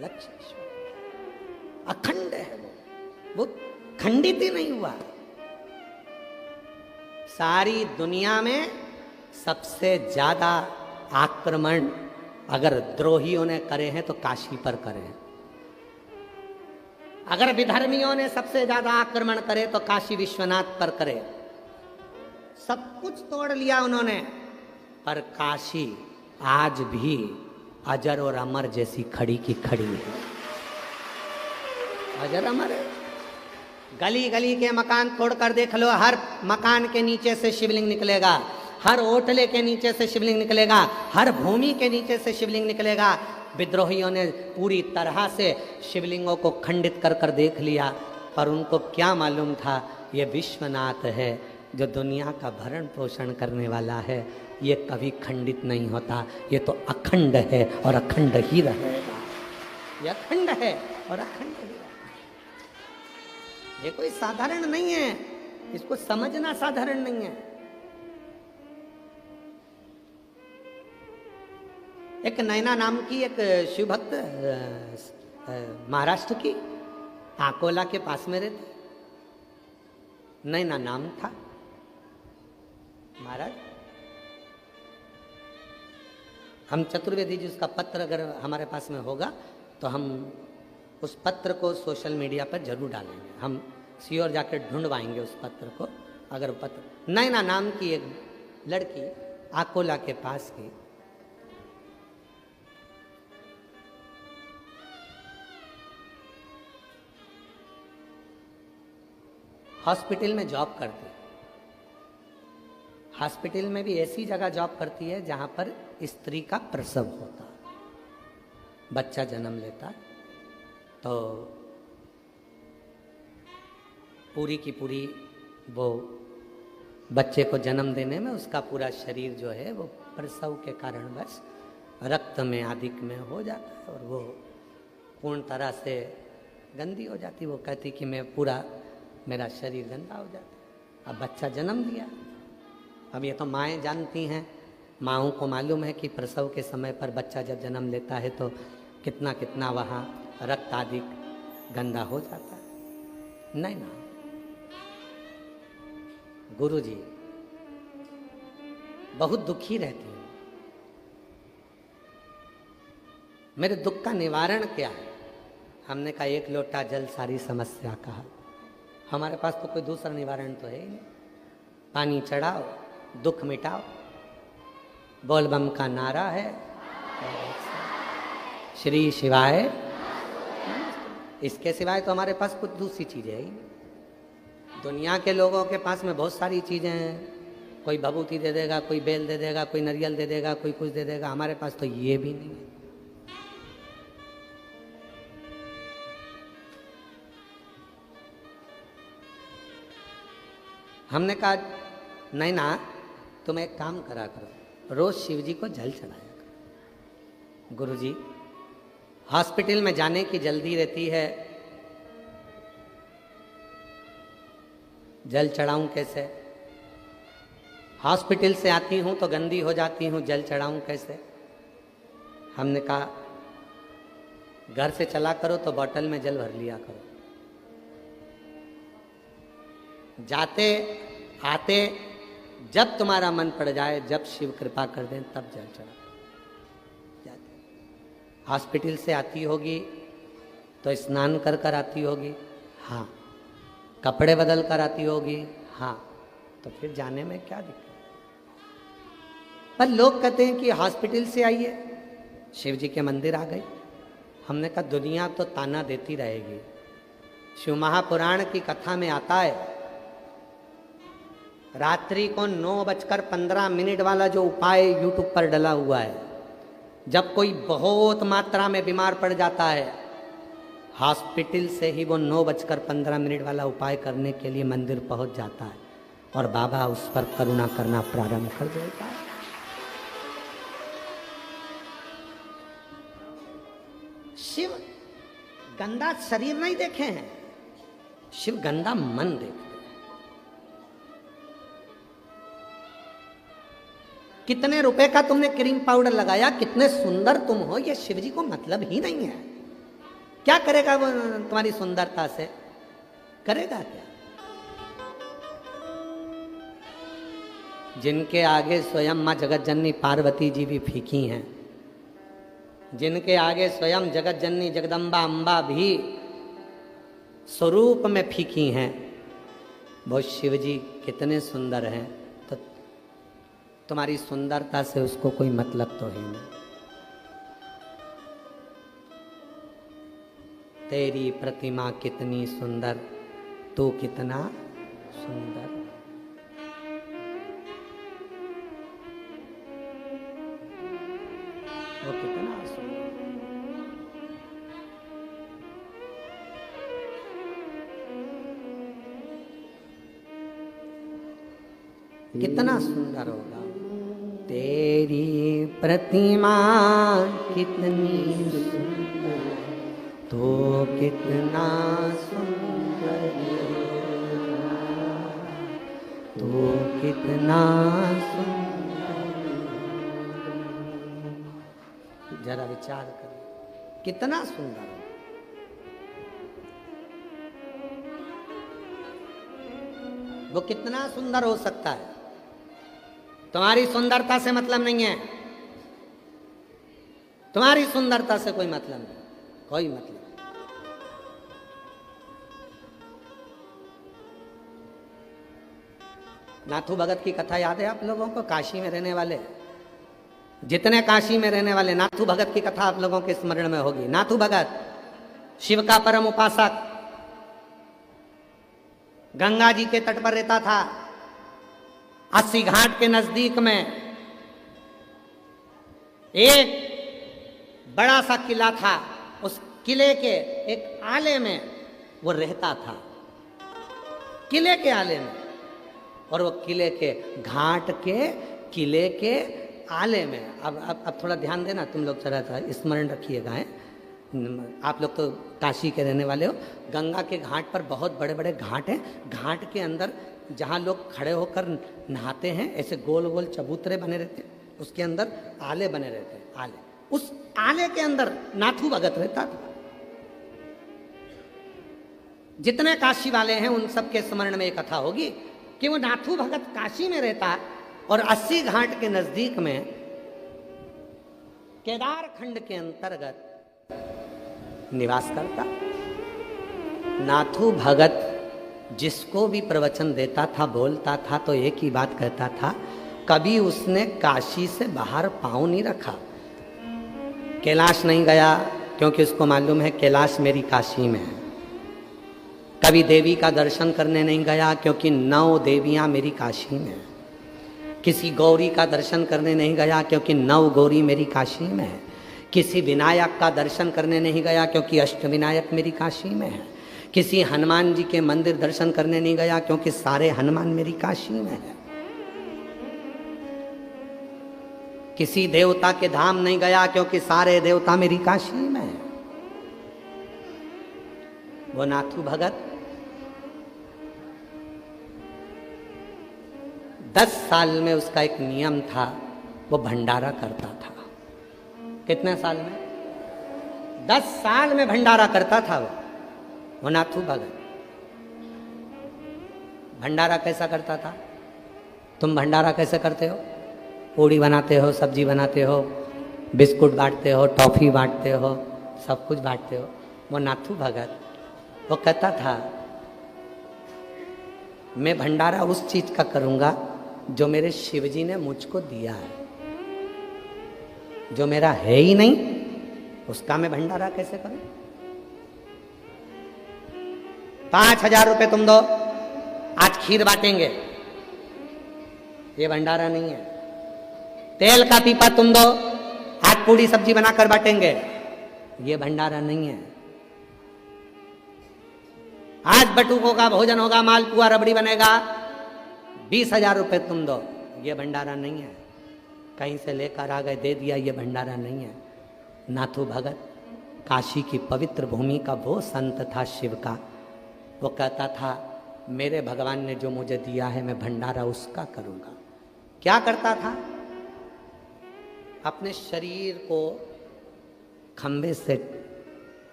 लक्षेश्वर अखंड है, वो खंडित ही नहीं हुआ। सारी दुनिया में सबसे ज्यादा आक्रमण अगर द्रोहियों ने करे हैं तो काशी पर करे हैं। अगर विधर्मियों ने सबसे ज्यादा आक्रमण करे तो काशी विश्वनाथ पर करे। सब कुछ तोड़ लिया उन्होंने, पर काशी आज भी अजर और अमर जैसी खड़ी की खड़ी है। अजर अमर है। गली गली के मकान तोड़कर देख लो, हर मकान के नीचे से शिवलिंग निकलेगा, हर ओटले के नीचे से शिवलिंग निकलेगा, हर भूमि के नीचे से शिवलिंग निकलेगा। विद्रोहियों ने पूरी तरह से शिवलिंगों को खंडित कर कर देख लिया, पर उनको क्या मालूम था ये विश्वनाथ है जो दुनिया का भरण पोषण करने वाला है, ये कभी खंडित नहीं होता, ये तो अखंड है और अखंड ही रहेगा। ये अखंड है और अखंड ही रहेगा। ये कोई साधारण नहीं है, इसको समझना साधारण नहीं है। एक नैना नाम की एक शिवभक्त महाराष्ट्र की अकोला के पास में रहते, नैना नाम था। महाराज हम चतुर्वेदी जी उसका पत्र अगर हमारे पास में होगा तो हम उस पत्र को सोशल मीडिया पर जरूर डालेंगे, हम श्योर जाकर ढूंढवाएंगे उस पत्र को। अगर पत्र नैना नाम की एक लड़की अकोला के पास की, हॉस्पिटल में जॉब करती, हॉस्पिटल में भी ऐसी जगह जॉब करती है जहां पर स्त्री का प्रसव होता, बच्चा जन्म लेता, तो पूरी की पूरी वो बच्चे को जन्म देने में उसका पूरा शरीर जो है वो प्रसव के कारण बस रक्त में आदिक में हो जाता है और वो पूर्ण तरह से गंदी हो जाती। वो कहती कि मैं पूरा मेरा शरीर गंदा हो जाता है। अब बच्चा जन्म दिया, अब ये तो माएँ जानती हैं, माँओं को मालूम है कि प्रसव के समय पर बच्चा जब जन्म लेता है तो कितना कितना वहाँ रक्त आदि गंदा हो जाता है। नहीं ना, गुरु जी बहुत दुखी रहती हैं, मेरे दुख का निवारण क्या है? हमने कहा एक लोटा जल सारी समस्या का हल। हमारे पास तो कोई दूसरा निवारण तो है ही नहीं। पानी चढ़ाओ, दुख मिटाओ, बोल बम का नारा है, श्री शिवाय, इसके सिवाय तो हमारे पास कुछ दूसरी चीजें है ही नहीं। दुनिया के लोगों के पास में बहुत सारी चीजें हैं, कोई भभूति दे देगा, कोई बेल दे देगा, कोई नारियल दे देगा, कोई कुछ दे देगा, हमारे पास तो ये भी नहीं है। हमने कहा नहीं ना, तुम एक काम करा करो, रोज शिव जी को जल चढ़ाया करो। गुरुजी हॉस्पिटल में जाने की जल्दी रहती है, जल चढ़ाऊं कैसे? हॉस्पिटल से आती हूं तो गंदी हो जाती हूं, जल चढ़ाऊं कैसे? हमने कहा घर से चला करो तो बोतल में जल भर लिया करो, जाते आते जब तुम्हारा मन पड़ जाए, जब शिव कृपा कर दें तब जल चढ़ा। जाते हॉस्पिटल से आती होगी तो स्नान कर कर आती होगी, हाँ, कपड़े बदल कर आती होगी, हाँ, तो फिर जाने में क्या दिक्कत? पर लोग कहते हैं कि हॉस्पिटल से आइए, शिव जी के मंदिर आ गई। हमने कहा दुनिया तो ताना देती रहेगी। शिव महापुराण की कथा में आता है, रात्रि को 9:15 वाला जो उपाय यूट्यूब पर डला हुआ है, जब कोई बहुत मात्रा में बीमार पड़ जाता है, हॉस्पिटल से ही वो 9:15 वाला उपाय करने के लिए मंदिर पहुंच जाता है और बाबा उस पर करुणा करना प्रारंभ कर देता है। शिव गंदा शरीर नहीं देखे हैं, शिव गंदा मन देखते हैं। कितने रुपए का तुमने क्रीम पाउडर लगाया, कितने सुंदर तुम हो, ये शिव जी को मतलब ही नहीं है। क्या करेगा वो तुम्हारी सुंदरता से? करेगा क्या? जिनके आगे स्वयं मां जगत जननी पार्वती जी भी फीकी हैं, जिनके आगे स्वयं जगत जननी जगदम्बा अम्बा भी स्वरूप में फीकी हैं, वो शिव जी कितने सुंदर हैं, तो तुम्हारी सुंदरता से उसको कोई मतलब तो है नहीं। तेरी प्रतिमा कितनी सुंदर, तो कितना सुंदर। वो कितना सुंदर, कितना सुंदर होगा। तेरी प्रतिमा कितनी सुंदर, तो कितना सुंदर, तो कितना सुंदर। जरा विचार करो, कितना सुंदर है। वो कितना सुंदर हो सकता है। तुम्हारी सुंदरता से मतलब नहीं है, तुम्हारी सुंदरता से कोई मतलब नहीं, कोई मतलब नहीं। नाथू भगत की कथा याद है आप लोगों को? काशी में रहने वाले, जितने काशी में रहने वाले, नाथू भगत की कथा आप लोगों के स्मरण में होगी। नाथू भगत शिव का परम उपासक, गंगा जी के तट पर रहता था। 80 घाट के नजदीक में एक बड़ा सा किला था। उस किले के एक आले में वो रहता था, किले के आले में। और वो किले के घाट के किले के आले में। अब थोड़ा ध्यान देना तुम लोग, जरा सा स्मरण रखिएगा। आप लोग तो काशी के रहने वाले हो। गंगा के घाट पर बहुत बड़े बड़े घाट हैं। घाट के अंदर जहाँ लोग खड़े होकर नहाते हैं, ऐसे गोल गोल चबूतरे बने रहते हैं, उसके अंदर आले बने रहते हैं। आले, उस आले के अंदर नाथू भगत रहता था। जितने काशी वाले हैं उन सब के स्मरण में एक कथा होगी कि वो नाथू भगत काशी में रहता और 80 घाट के नजदीक में केदार खंड के अंतर्गत निवास करता। नाथू भगत जिसको भी प्रवचन देता था, बोलता था, तो एक ही बात कहता था, कभी उसने काशी से बाहर पांव नहीं रखा। कैलाश नहीं गया क्योंकि उसको मालूम है कैलाश मेरी काशी में है। कभी देवी का दर्शन करने नहीं गया क्योंकि 9 देवियां मेरी काशी में है। किसी गौरी का दर्शन करने नहीं गया क्योंकि 9 गौरी मेरी काशी में है। किसी विनायक का दर्शन करने नहीं गया क्योंकि अष्टविनायक मेरी काशी में है। किसी हनुमान जी के मंदिर दर्शन करने नहीं गया क्योंकि सारे हनुमान मेरी काशी में है। किसी देवता के धाम नहीं गया क्योंकि सारे देवता मेरी काशी में है। वो नाथू भगत 10 साल में उसका एक नियम था, वो भंडारा करता था। कितने साल में? 10 साल में भंडारा करता था वो नाथू भगत। भंडारा कैसा करता था? तुम भंडारा कैसे करते हो? पूड़ी बनाते हो, सब्जी बनाते हो, बिस्कुट बांटते हो, टॉफी बांटते हो, सब कुछ बांटते हो। वो नाथू भगत वो कहता था, मैं भंडारा उस चीज का करूंगा जो मेरे शिवजी ने मुझको दिया है। जो मेरा है ही नहीं उसका मैं भंडारा कैसे करूं? 5000 रुपए तुम दो, आज खीर बांटेंगे, ये भंडारा नहीं है। तेल का पीपा तुम दो, आज पूड़ी सब्जी बनाकर बांटेंगे, ये भंडारा नहीं है। आज बटुकों का भोजन होगा, मालपुआ रबड़ी बनेगा, 20,000 रुपए तुम दो, ये भंडारा नहीं है। कहीं से लेकर आ गए दे दिया, ये भंडारा नहीं है। नाथू भगत काशी की पवित्र भूमि का वो संत था शिव का। वो कहता था, मेरे भगवान ने जो मुझे दिया है मैं भंडारा उसका करूंगा। क्या करता था? अपने शरीर को खंभे से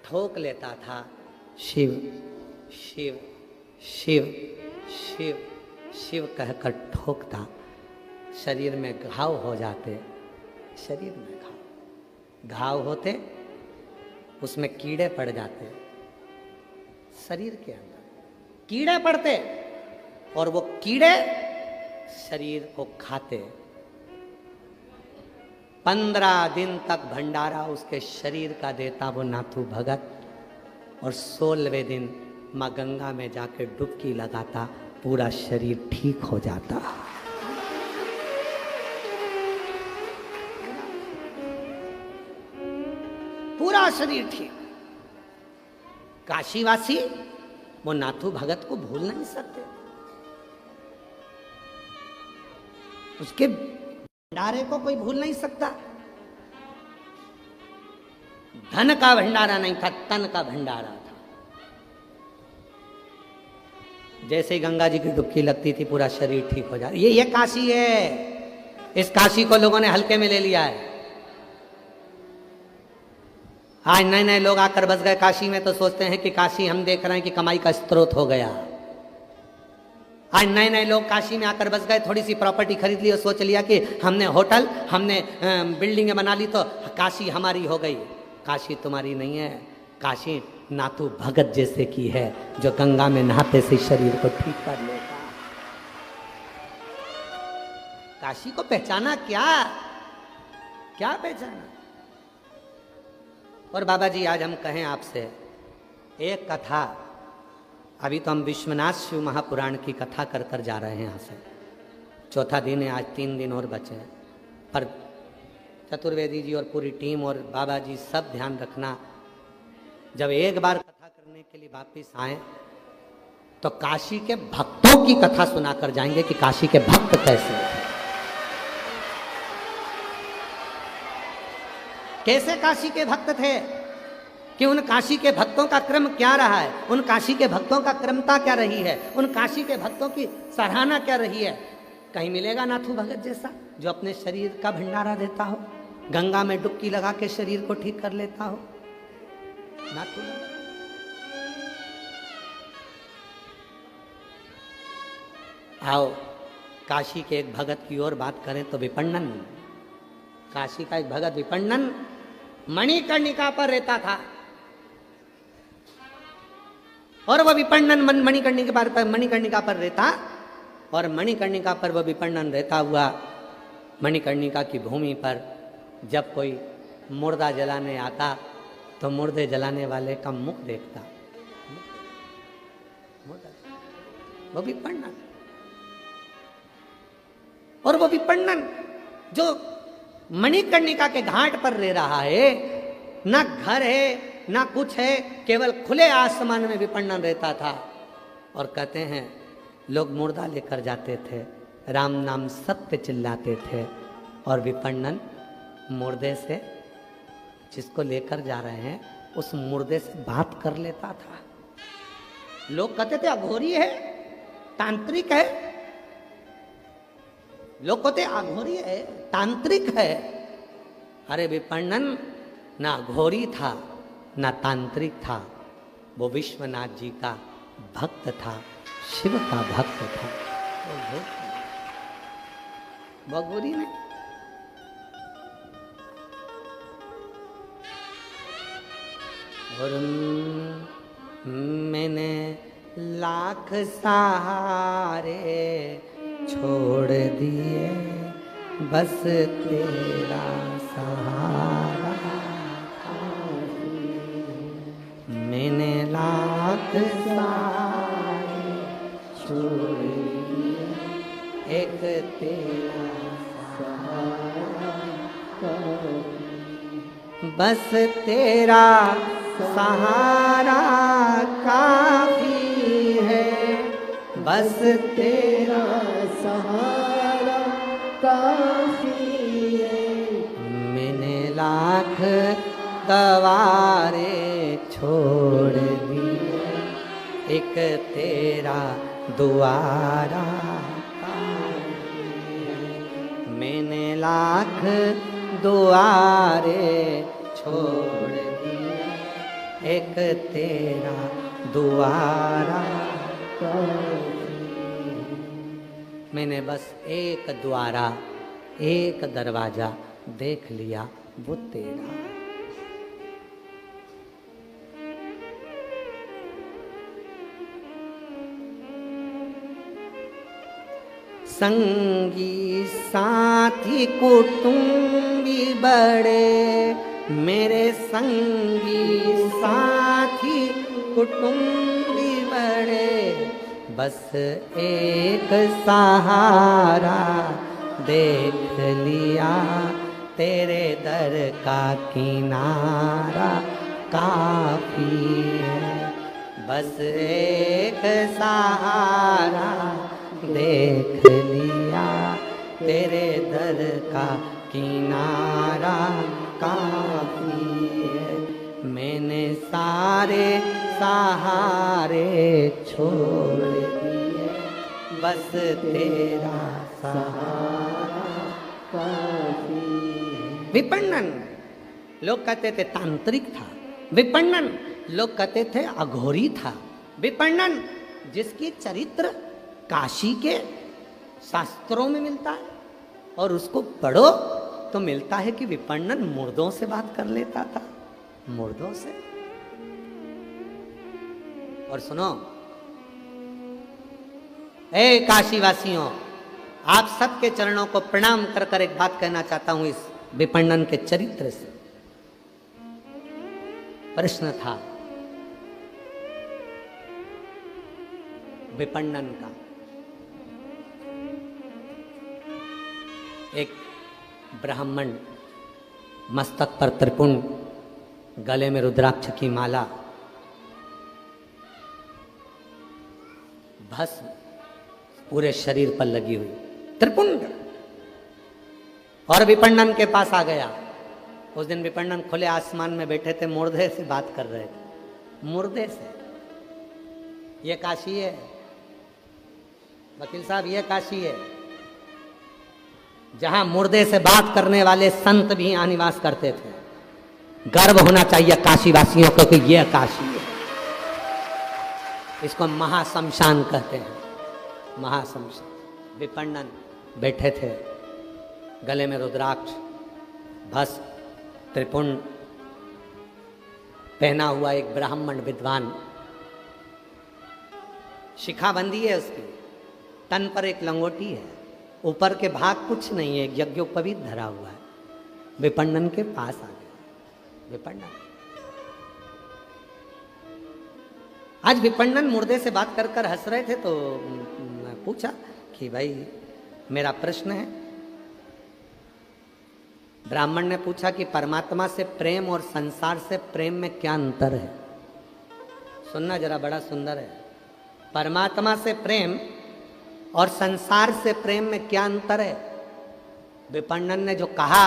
ठोक लेता था, शिव शिव शिव शिव शिव कहकर ठोकता। शरीर में घाव हो जाते, शरीर में घाव होते, उसमें कीड़े पड़ जाते। शरीर के अंदर कीड़े पड़ते और वो कीड़े शरीर को खाते। 15 दिन तक भंडारा उसके शरीर का देता वो नाथू भगत, और 16वें दिन माँ गंगा में जाके डुबकी लगाता, पूरा शरीर ठीक हो जाता। पूरा शरीर ठीक। काशीवासी वो नाथू भगत को भूल नहीं सकते, उसके भंडारे को कोई भूल नहीं सकता। धन का भंडारा नहीं था, तन का भंडारा था। जैसे ही गंगा जी की डुबकी लगती थी पूरा शरीर ठीक हो जाता। ये काशी है। इस काशी को लोगों ने हल्के में ले लिया है। आज नए नए लोग आकर बस गए काशी में तो सोचते हैं कि काशी हम देख रहे हैं कि कमाई का स्रोत हो गया। आज नए नए लोग काशी में आकर बस गए, थोड़ी सी प्रॉपर्टी खरीद ली और सोच लिया कि हमने होटल, हमने बिल्डिंगें बना ली तो काशी हमारी हो गई। काशी तुम्हारी नहीं है, काशी नाथू भगत जैसे की है, जो गंगा में नहाते से शरीर को ठीक कर लेता। काशी को पहचाना क्या क्या पहचाना। और बाबा जी आज हम कहें आपसे एक कथा, अभी तो हम विश्वनाथ शिव महापुराण की कथा कर कर जा रहे हैं यहाँ से। चौथा दिन है आज, 3 दिन और बचे हैं। पर चतुर्वेदी जी और पूरी टीम और बाबा जी सब ध्यान रखना, जब एक बार कथा करने के लिए वापिस आए तो काशी के भक्तों की कथा सुनाकर जाएंगे कि काशी के भक्त कैसे थे, कैसे काशी के भक्त थे, कि उन काशी के भक्तों का क्रम क्या रहा है, उन काशी के भक्तों का क्रमता क्या रही है, उन काशी के भक्तों की सराहना क्या रही है। कहीं मिलेगा नाथू भगत जैसा जो अपने शरीर का भंडारा देता हो, गंगा में डुबकी लगा के शरीर को ठीक कर लेता हो। नाथू आओ काशी के एक भगत की ओर बात करें तो विपण्णन, काशी का एक भगत विपण्णन मणिकर्णिका पर रहता था। और वह विपण्णन मणिकर्णिका पर रहता, और मणिकर्णिका पर वह विपण्णन रहता हुआ मणिकर्णिका की भूमि पर जब कोई मुर्दा जलाने आता तो मुर्दे जलाने वाले का मुख देखता। वो विपण्णन, और वो विपण्णन जो मणिकर्णिका के घाट पर रह रहा है, ना घर है ना कुछ है, केवल खुले आसमान में विपण्णन रहता था। और कहते हैं लोग मुर्दा लेकर जाते थे, राम नाम सत्य चिल्लाते थे, और विपण्णन मुर्दे से, जिसको लेकर जा रहे हैं उस मुर्दे से बात कर लेता था। लोग कहते थे अघोरी है, तांत्रिक है, लोग कहते अघोरी है, तांत्रिक है। अरे विपण्णन ना अघोरी था ना तांत्रिक था, वो विश्वनाथ जी का भक्त था, शिव का भक्त था। वो अघोरी नहीं। और मैंने लाख सहारे छोड़ दिए, बस तेरा सहारा। मैंने लाख सहारे छोड़ दिए, एक तेरा सहारा, बस तेरा सहारा काफी है, बस तेरा सहारा काफी है। मैंने लाख गवारे छोड़ दिए, एक तेरा दुआरा काफी है। मैंने लाख दुआरे छोड़ दिए, एक तेरा दुआरा काफी। मैंने बस एक द्वारा, एक दरवाजा देख लिया, वो तेरा। संगी साथी कुटुंबी बड़े, मेरे संगी साथी कुटुंबी बड़े, बस एक सहारा देख लिया, तेरे दर का किनारा काफी है। बस एक सहारा देख लिया, तेरे दर का किनारा काफी है। मैंने सारे सहारे छोड़ दिए, बस तेरा सहारा काफी है। विपणन लोग कहते थे तांत्रिक था, विपणन लोग कहते थे अघोरी था, विपणन जिसकी चरित्र काशी के शास्त्रों में मिलता है और उसको पढ़ो तो मिलता है कि विपणन मुर्दों से बात कर लेता था, मुर्दों से। और सुनो ए काशी वासियों, आप सबके चरणों को प्रणाम कर कर एक बात कहना चाहता हूं इस विपणन के चरित्र से। प्रश्न था विपणन का, एक ब्राह्मण मस्तक पर त्रिपुंड, गले में रुद्राक्ष की माला, भस्म पूरे शरीर पर लगी हुई, त्रिपुंड, और विपणन के पास आ गया। उस दिन विपणन खुले आसमान में बैठे थे, मुर्दे से बात कर रहे थे, मुर्दे से। ये काशी है वकील साहब, ये काशी है जहां मुर्दे से बात करने वाले संत भी यहाँ निवास करते थे। गर्व होना चाहिए काशी वासियों को कि यह काशी है। इसको महाशमशान कहते हैं, महाशमशान। विपणन बैठे थे, गले में रुद्राक्ष, भस्म, त्रिपुंड पहना हुआ एक ब्राह्मण विद्वान, शिखाबंदी है उसकी, तन पर एक लंगोटी है, ऊपर के भाग कुछ नहीं है, एक यज्ञोपवीत धरा हुआ है। विपणन के पास आ गया विपणन। आज विपणन मुर्दे से बात कर कर हंस रहे थे, तो मैं पूछा कि भाई मेरा प्रश्न है। ब्राह्मण ने पूछा कि परमात्मा से प्रेम और संसार से प्रेम में क्या अंतर है। सुनना जरा, बड़ा सुंदर है। परमात्मा से प्रेम और संसार से प्रेम में क्या अंतर है। विपणन ने जो कहा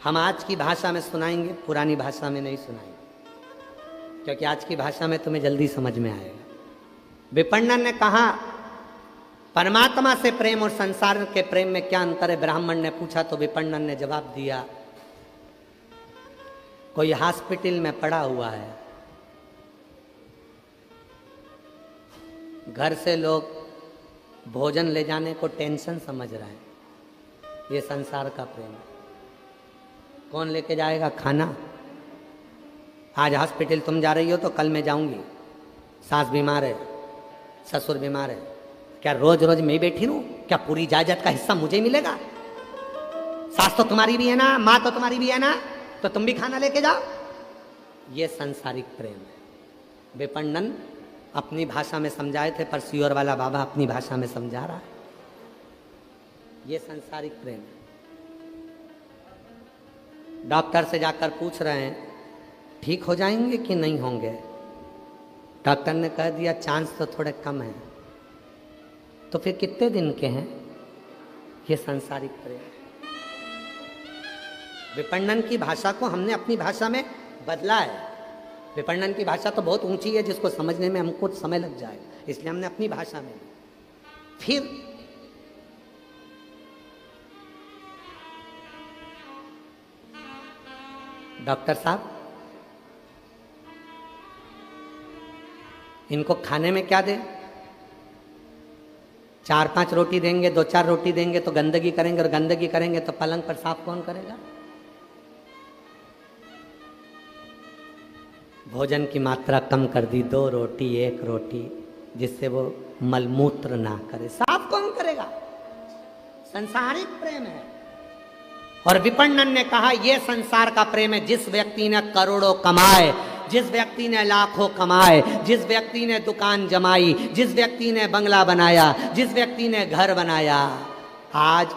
हम आज की भाषा में सुनाएंगे, पुरानी भाषा में नहीं सुनाएंगे, क्योंकि आज की भाषा में तुम्हें जल्दी समझ में आएगा। विपणन ने कहा परमात्मा से प्रेम और संसार के प्रेम में क्या अंतर है। ब्राह्मण ने पूछा तो विपणन ने जवाब दिया, कोई हॉस्पिटल में पड़ा हुआ है, घर से लोग भोजन ले जाने को टेंशन समझ रहे हैं, ये संसार का प्रेम है। कौन लेके जाएगा खाना। आज हॉस्पिटल तुम जा रही हो तो कल मैं जाऊंगी, सास बीमार है, ससुर बीमार है, क्या रोज रोज मैं बैठी रहूं? क्या पूरी जायदाद का हिस्सा मुझे मिलेगा? सास तो तुम्हारी भी है ना, माँ तो तुम्हारी भी है ना, तो तुम भी खाना लेके जाओ। ये सांसारिक प्रेम है। विपणन अपनी भाषा में समझाए थे, पर सियोर वाला बाबा अपनी भाषा में समझा रहा है। ये सांसारिक प्रेम है। डॉक्टर से जाकर पूछ रहे हैं ठीक हो जाएंगे कि नहीं होंगे। डॉक्टर ने कह दिया चांस तो थोड़े कम है। तो फिर कितने दिन के हैं? ये सांसारिक प्रेम। विपणन की भाषा को हमने अपनी भाषा में बदला है। विपणन की भाषा तो बहुत ऊंची है, जिसको समझने में हमको समय लग जाए, इसलिए हमने अपनी भाषा में। फिर डॉक्टर साहब इनको खाने में क्या दें? 4-5 रोटी देंगे, 2-4 रोटी देंगे तो गंदगी करेंगे, और गंदगी करेंगे तो पलंग पर साफ कौन करेगा? भोजन की मात्रा कम कर दी, 2 रोटी 1 रोटी, जिससे वो मलमूत्र ना करे, साफ कौन करेगा? संसारिक प्रेम है। और विपणन ने कहा यह संसार का प्रेम है। जिस व्यक्ति ने करोड़ों कमाए जिस व्यक्ति ने लाखों कमाए, जिस व्यक्ति ने दुकान जमाई, जिस व्यक्ति ने बंगला बनाया, जिस व्यक्ति ने घर बनाया, आज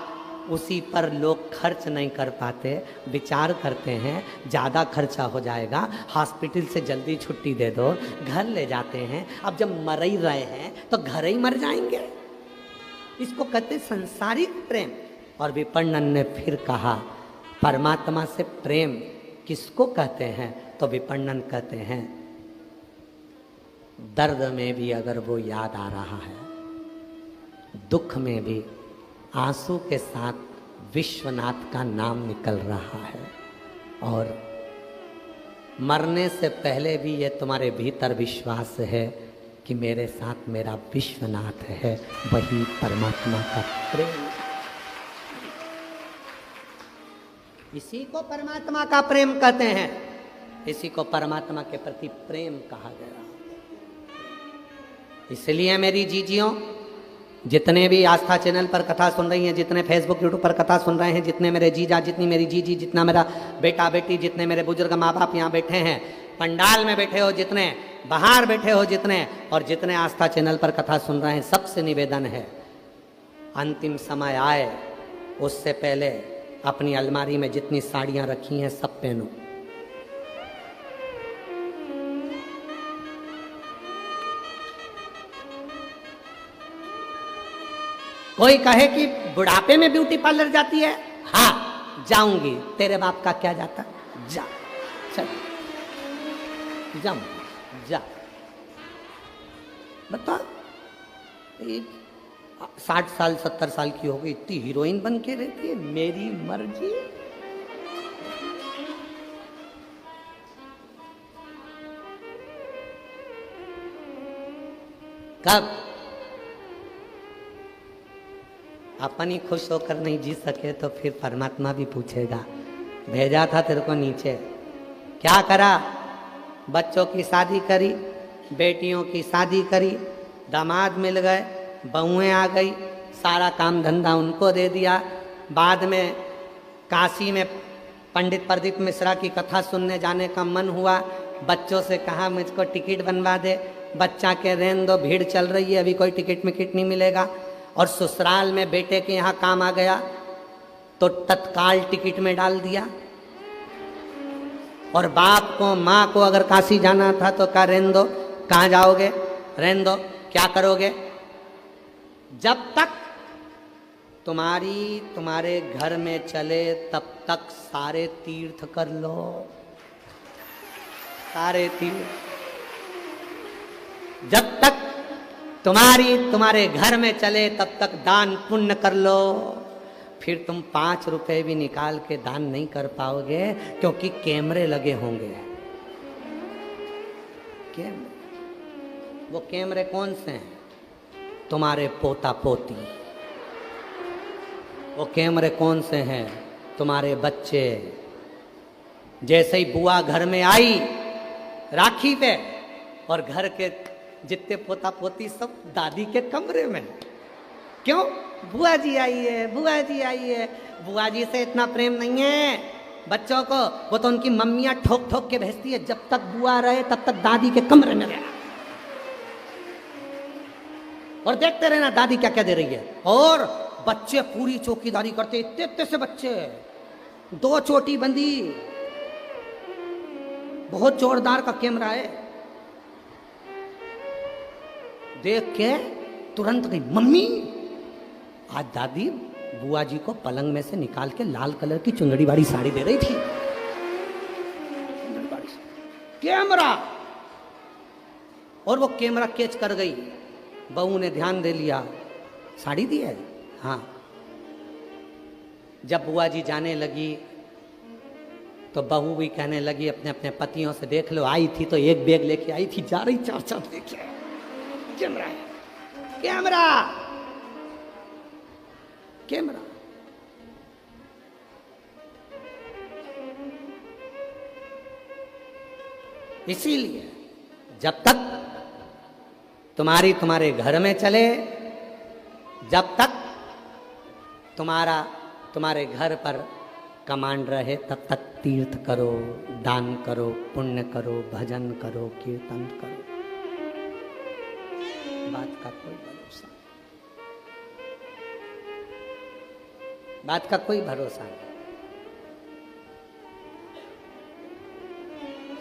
उसी पर लोग खर्च नहीं कर पाते। विचार करते हैं ज़्यादा खर्चा हो जाएगा, हॉस्पिटल से जल्दी छुट्टी दे दो, घर ले जाते हैं। अब जब मर ही रहे हैं तो घर ही मर जाएंगे। इसको कहते संसारिक प्रेम। और विपणन ने फिर कहा परमात्मा से प्रेम किसको कहते हैं? तो विपणन कहते हैं दर्द में भी अगर वो याद आ रहा है, दुख में भी आंसू के साथ विश्वनाथ का नाम निकल रहा है, और मरने से पहले भी ये तुम्हारे भीतर विश्वास है कि मेरे साथ मेरा विश्वनाथ है, वही परमात्मा का प्रेम। इसी को परमात्मा का प्रेम कहते हैं, इसी को परमात्मा के प्रति प्रेम कहा गया। इसलिए मेरी जीजियों, जितने भी आस्था चैनल पर कथा सुन रही हैं, जितने फेसबुक यूट्यूब पर कथा सुन रहे हैं, जितने मेरे जीजा, जितनी मेरी जीजी, जितना मेरा बेटा बेटी, जितने मेरे बुजुर्ग माँ बाप यहाँ बैठे हैं, पंडाल में बैठे हो जितने, बाहर बैठे हो जितने, और जितने आस्था चैनल पर कथा सुन रहे हैं, सबसे निवेदन है अंतिम समय आए उससे पहले अपनी अलमारी में जितनी साड़ियाँ रखी हैं सब पहनो। कोई कहे कि बुढ़ापे में ब्यूटी पार्लर जाती है, हाँ जाऊंगी, तेरे बाप का क्या जाता, जा चल जा जा। बता 60 साल 70 साल की हो गई, इतनी हीरोइन बन के रहती है, मेरी मर्जी। कब अपन ही खुश होकर नहीं जी सके तो फिर परमात्मा भी पूछेगा, भेजा था तेरे को नीचे, क्या करा? बच्चों की शादी करी, बेटियों की शादी करी, दामाद मिल गए, बहुएं आ गई, सारा काम धंधा उनको दे दिया। बाद में काशी में पंडित प्रदीप मिश्रा की कथा सुनने जाने का मन हुआ, बच्चों से कहा मुझको टिकट बनवा दे, बच्चा के रहने दो, भीड़ चल रही है, अभी कोई टिकट मिकट नहीं मिलेगा। और ससुराल में बेटे के यहाँ काम आ गया तो तत्काल टिकट में डाल दिया। और बाप को माँ को अगर काशी जाना था तो कहा रहने दो, कहाँ जाओगे, रहने दो, क्या करोगे? जब तक तुम्हारे घर में चले तब तक सारे तीर्थ कर लो, सारे तीर्थ। जब तक तुम्हारे घर में चले तब तक दान पुण्य कर लो। फिर तुम 5 रुपए भी निकाल के दान नहीं कर पाओगे क्योंकि कैमरे लगे होंगे। वो कैमरे कौन से हैं? तुम्हारे पोता पोती। वो कैमरे कौन से हैं? तुम्हारे बच्चे। जैसे ही बुआ घर में आई राखी पे, और घर के जितने पोता पोती सब दादी के कमरे में। क्यों? बुआ जी आई है, बुआ जी आई है। बुआ जी से इतना प्रेम नहीं है बच्चों को, वो तो उनकी मम्मियां ठोक ठोक के भेजती है, जब तक बुआ रहे तब तक दादी के कमरे में रहना और देखते रहना दादी क्या क्या दे रही है। और बच्चे पूरी चौकीदारी करते, इतने इतने से बच्चे, 2 चोटी बंदी, बहुत जोरदार का कैमरा है। देख के तुरंत गई, मम्मी आज दादी बुआ जी को पलंग में से निकाल के लाल कलर की चुंदड़ी वाली साड़ी दे रही थी। कैमरा, और वो कैमरा कैच कर गई। बहू ने ध्यान दे लिया, साड़ी दी है, हाँ। जब बुआ जी जाने लगी तो बहू भी कहने लगी अपने अपने पतियों से, देख लो आई थी तो एक बैग लेके आई थी, जा रही 4 लेके। कैमरा है, कैमरा, कैमरा। इसीलिए जब तक तुम्हारे घर में चले, जब तक तुम्हारे घर पर कमांड रहे, तब तक तीर्थ करो, दान करो, पुण्य करो, भजन करो, कीर्तन करो, बात का कोई भरोसा, बात का कोई भरोसा नहीं।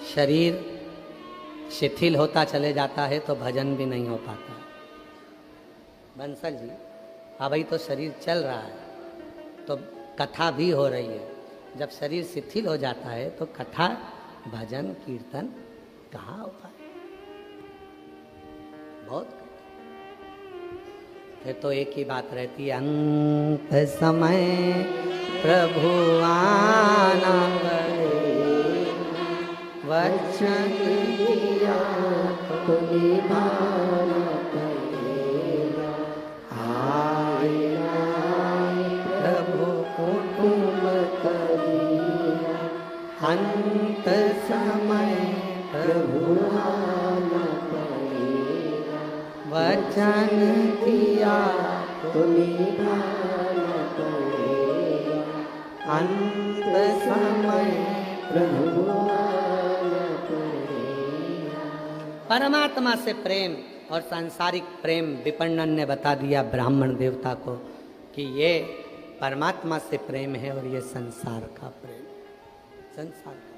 शरीर शिथिल होता चले जाता है तो भजन भी नहीं हो पाता। बंसल जी, अभी तो शरीर चल रहा है तो कथा भी हो रही है। जब शरीर शिथिल हो जाता है तो कथा, भजन, कीर्तन कहाँ हो पाए? बहुत फिर तो एक ही बात रहती है, अंत समय प्रभु आना वचन दिया तो निभाना पड़ेगा। आए प्रभु कुटुंब करिया, अंत समय प्रभु आना पड़ेगा। वचन दिया तो निभाना पड़ेगा। अंत समय प्रभु आना पड़ेगा। परमात्मा से प्रेम और सांसारिक प्रेम विपणन ने बता दिया ब्राह्मण देवता को कि ये परमात्मा से प्रेम है और ये संसार का प्रेम, संसार का।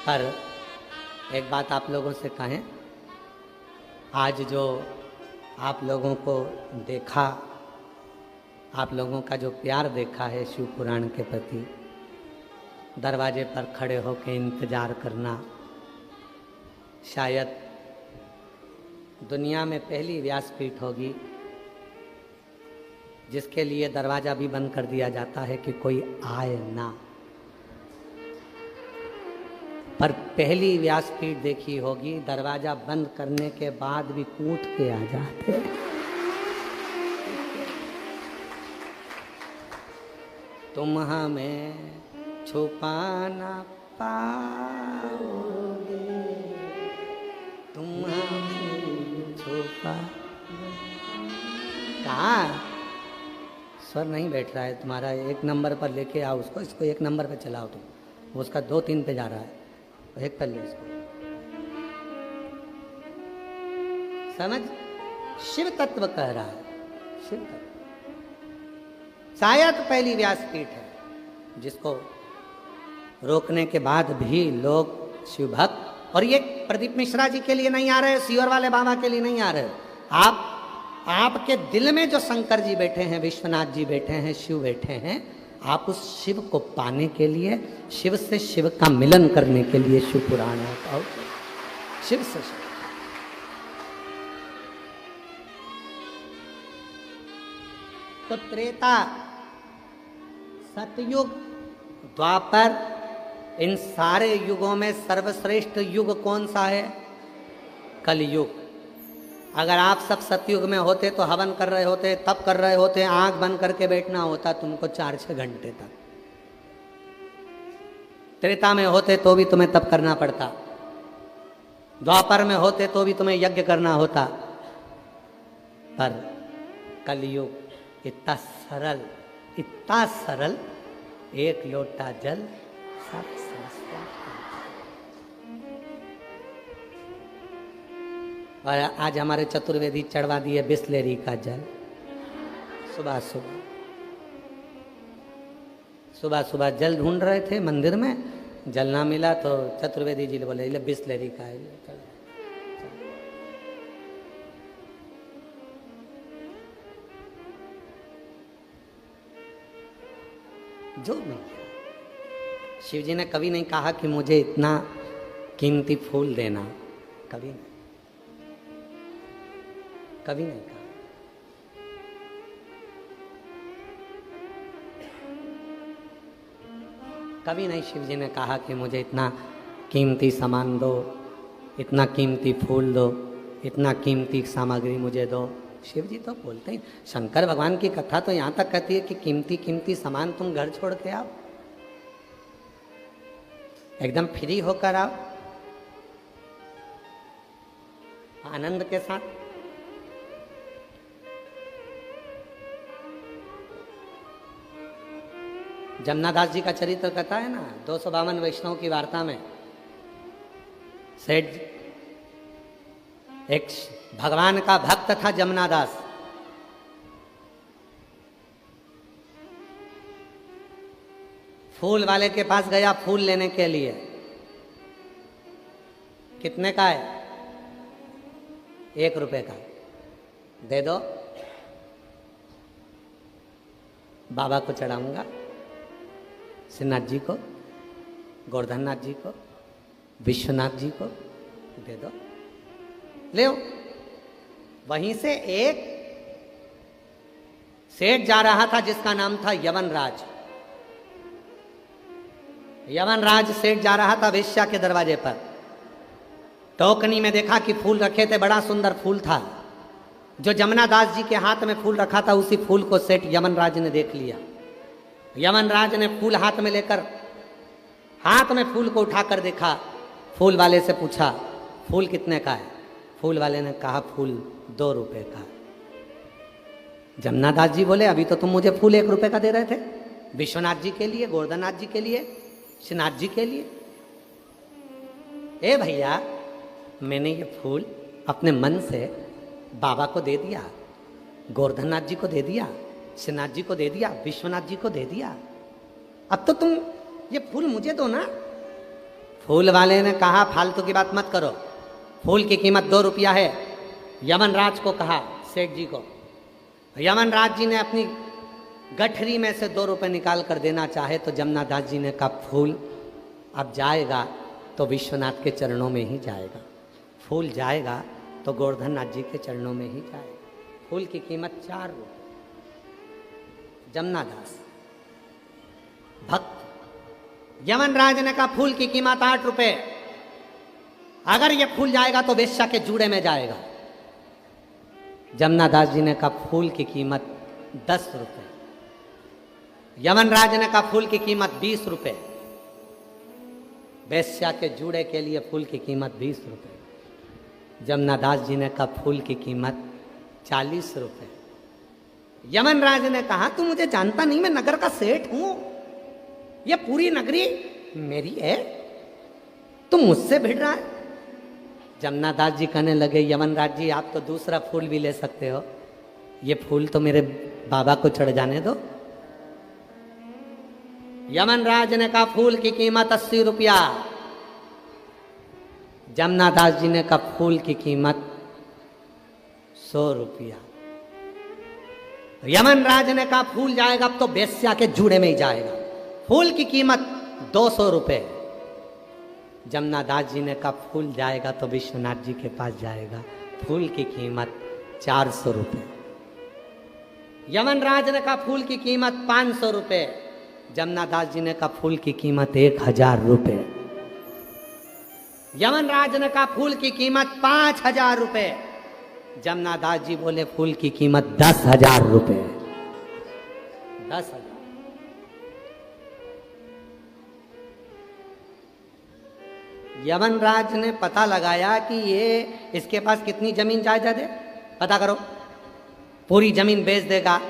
पर एक बात आप लोगों से कहें, आज जो आप लोगों को देखा, आप लोगों का जो प्यार देखा है शिव पुराण के प्रति, दरवाजे पर खड़े होकर इंतजार करना, शायद दुनिया में पहली व्यासपीठ होगी जिसके लिए दरवाजा भी बंद कर दिया जाता है कि कोई आए ना। पर पहली व्यासपीठ देखी होगी, दरवाजा बंद करने के बाद भी कूद के आ जाते। तुम हमें छुपा ना पाओगे, तुम हमें छुपा। कहाँ स्वर नहीं बैठ रहा है तुम्हारा, एक नंबर पर लेके आओ उसको, इसको एक नंबर पे चलाओ तुम, वो उसका 2-3 पे जा रहा है, एक कर लो इसको। समझ, शिव तत्व कह रहा है, शिव तत्व शायद पहली व्यासपीठ है जिसको रोकने के बाद भी लोग शिव भक्त, और ये प्रदीप मिश्रा जी के लिए नहीं आ रहे, सीवर वाले बाबा के लिए नहीं आ रहे, आपके दिल में जो शंकर जी बैठे हैं, विश्वनाथ जी बैठे हैं, शिव बैठे हैं, आप उस शिव को पाने के लिए, शिव से शिव का मिलन करने के लिए शिव पुराण है। और शिव से शिव, तो त्रेता, सतयुग, द्वापर, इन सारे युगों में सर्वश्रेष्ठ युग कौन सा है? कलयुग। अगर आप सब सतयुग में होते तो हवन कर रहे होते, तप कर रहे होते, आंख बंद करके बैठना होता तुमको 4-6 घंटे तक। त्रेता में होते तो भी तुम्हें तप करना पड़ता, द्वापर में होते तो भी तुम्हें यज्ञ करना होता, पर कलयुग इतना सरल, इतना सरल, एक लोटा जल सब समझता। और आज हमारे चतुर्वेदी चढ़वा दिए बिस्लेरी का जल, सुबह सुबह सुबह सुबह जल ढूंढ रहे थे मंदिर में, जल ना मिला तो चतुर्वेदी जी बोले ले बिस्लेरी का है, जो नहीं। शिव जी ने कभी नहीं कहा कि मुझे इतना कीमती फूल देना, कभी नहीं, कभी नहीं कहा। कभी नहीं शिव जी ने कहा कि मुझे इतना कीमती सामान दो, इतना कीमती फूल दो, इतना कीमती सामग्री मुझे दो। शिव जी तो बोलते ही, शंकर भगवान की कथा तो यहाँ तक कहती है कि कीमती कीमती सामान तुम घर छोड़ के आओ, एकदम फ्री होकर आओ, आनंद के साथ। जमनादास जी का चरित्र कथा है ना, 252 वैष्णव की वार्ता में सेठ, एक भगवान का भक्त था जमनादास। फूल वाले के पास गया फूल लेने के लिए। कितने का है? 1 रुपए का। दे दो, बाबा को चढ़ाऊंगा, श्रीनाथ जी को, गोवर्धननाथ जी को, विश्वनाथ जी को दे दो, ले। वहीं से एक सेठ जा रहा था जिसका नाम था यवनराज। यवनराज सेठ जा रहा था वेश्या के दरवाजे पर। टोकनी में देखा कि फूल रखे थे, बड़ा सुंदर फूल था। जो जमनादास जी के हाथ में फूल रखा था उसी फूल को सेठ यवनराज ने देख लिया। यवनराज ने फूल हाथ में लेकर, हाथ में फूल को उठाकर देखा। फूल वाले से पूछा फूल कितने का है? फूल वाले ने कहा फूल 2 रुपए का। जमनादास जी बोले अभी तो तुम मुझे फूल 1 रुपए का दे रहे थे, विश्वनाथ जी के लिए, गोवर्धननाथ जी के लिए, श्रीनाथ जी के लिए। ए भैया, मैंने ये फूल अपने मन से बाबा को दे दिया, गोवर्धननाथ जी को दे दिया, श्रीनाथ जी को दे दिया, विश्वनाथ जी को दे दिया। अब तो तुम ये फूल मुझे दो ना। फूल वाले ने कहा फालतू की बात मत करो, फूल की कीमत 2 रुपया है। यमनराज को कहा, सेठ जी को। यमनराज जी ने अपनी गठरी में से 2 रुपए निकाल कर देना चाहे तो जमनादास जी ने कहा फूल अब जाएगा तो विश्वनाथ के चरणों में ही जाएगा, फूल जाएगा तो गोवर्धननाथ जी के चरणों में ही जाएगा। फूल की कीमत 4 रुपये। जमनादास भक्त। यमनराज ने कहा फूल की कीमत 8 रुपये, अगर ये फूल जाएगा तो वेश्या के जूड़े में जाएगा। जमनादास जी ने कहा फूल की कीमत 10 रुपये। यमनराज ने कहा फूल की कीमत 20 रुपये। वेश्या के जूड़े के लिए फूल की कीमत 20 रुपये। जमनादास जी ने कहा फूल की कीमत 40 रुपये। यमनराज ने कहा तू मुझे जानता नहीं, मैं नगर का सेठ हूं, ये पूरी नगरी मेरी है, तुम मुझसे भिड़ रहा है। जमनादास जी कहने लगे यमनराज जी आप तो दूसरा फूल भी ले सकते हो, ये फूल तो मेरे बाबा को चढ़ जाने दो। यमनराज ने कहा फूल की कीमत 80 रुपया। जमनादास जी ने कहा फूल की कीमत 100 रुपया। यमनराज ने कहा फूल जाएगा अब तो वेश्या के जूड़े में ही जाएगा, फूल की कीमत 200 रुपये। जमनादास जी ने कहा फूल जाएगा तो विश्वनाथ जी के पास जाएगा, फूल की कीमत 400 रुपये। यमनराज ने कहा फूल की कीमत 500 रुपये। जमनादास जी ने कहा फूल की कीमत 1000 रुपये। यमनराज ने कहा फूल की कीमत 5000 रुपये। जमनादास जी बोले फूल की कीमत 10,000 रुपये। 10,000। यमनराज ने पता लगाया कि ये इसके पास कितनी जमीन जायदाद है, पता करो। पूरी जमीन बेच देगा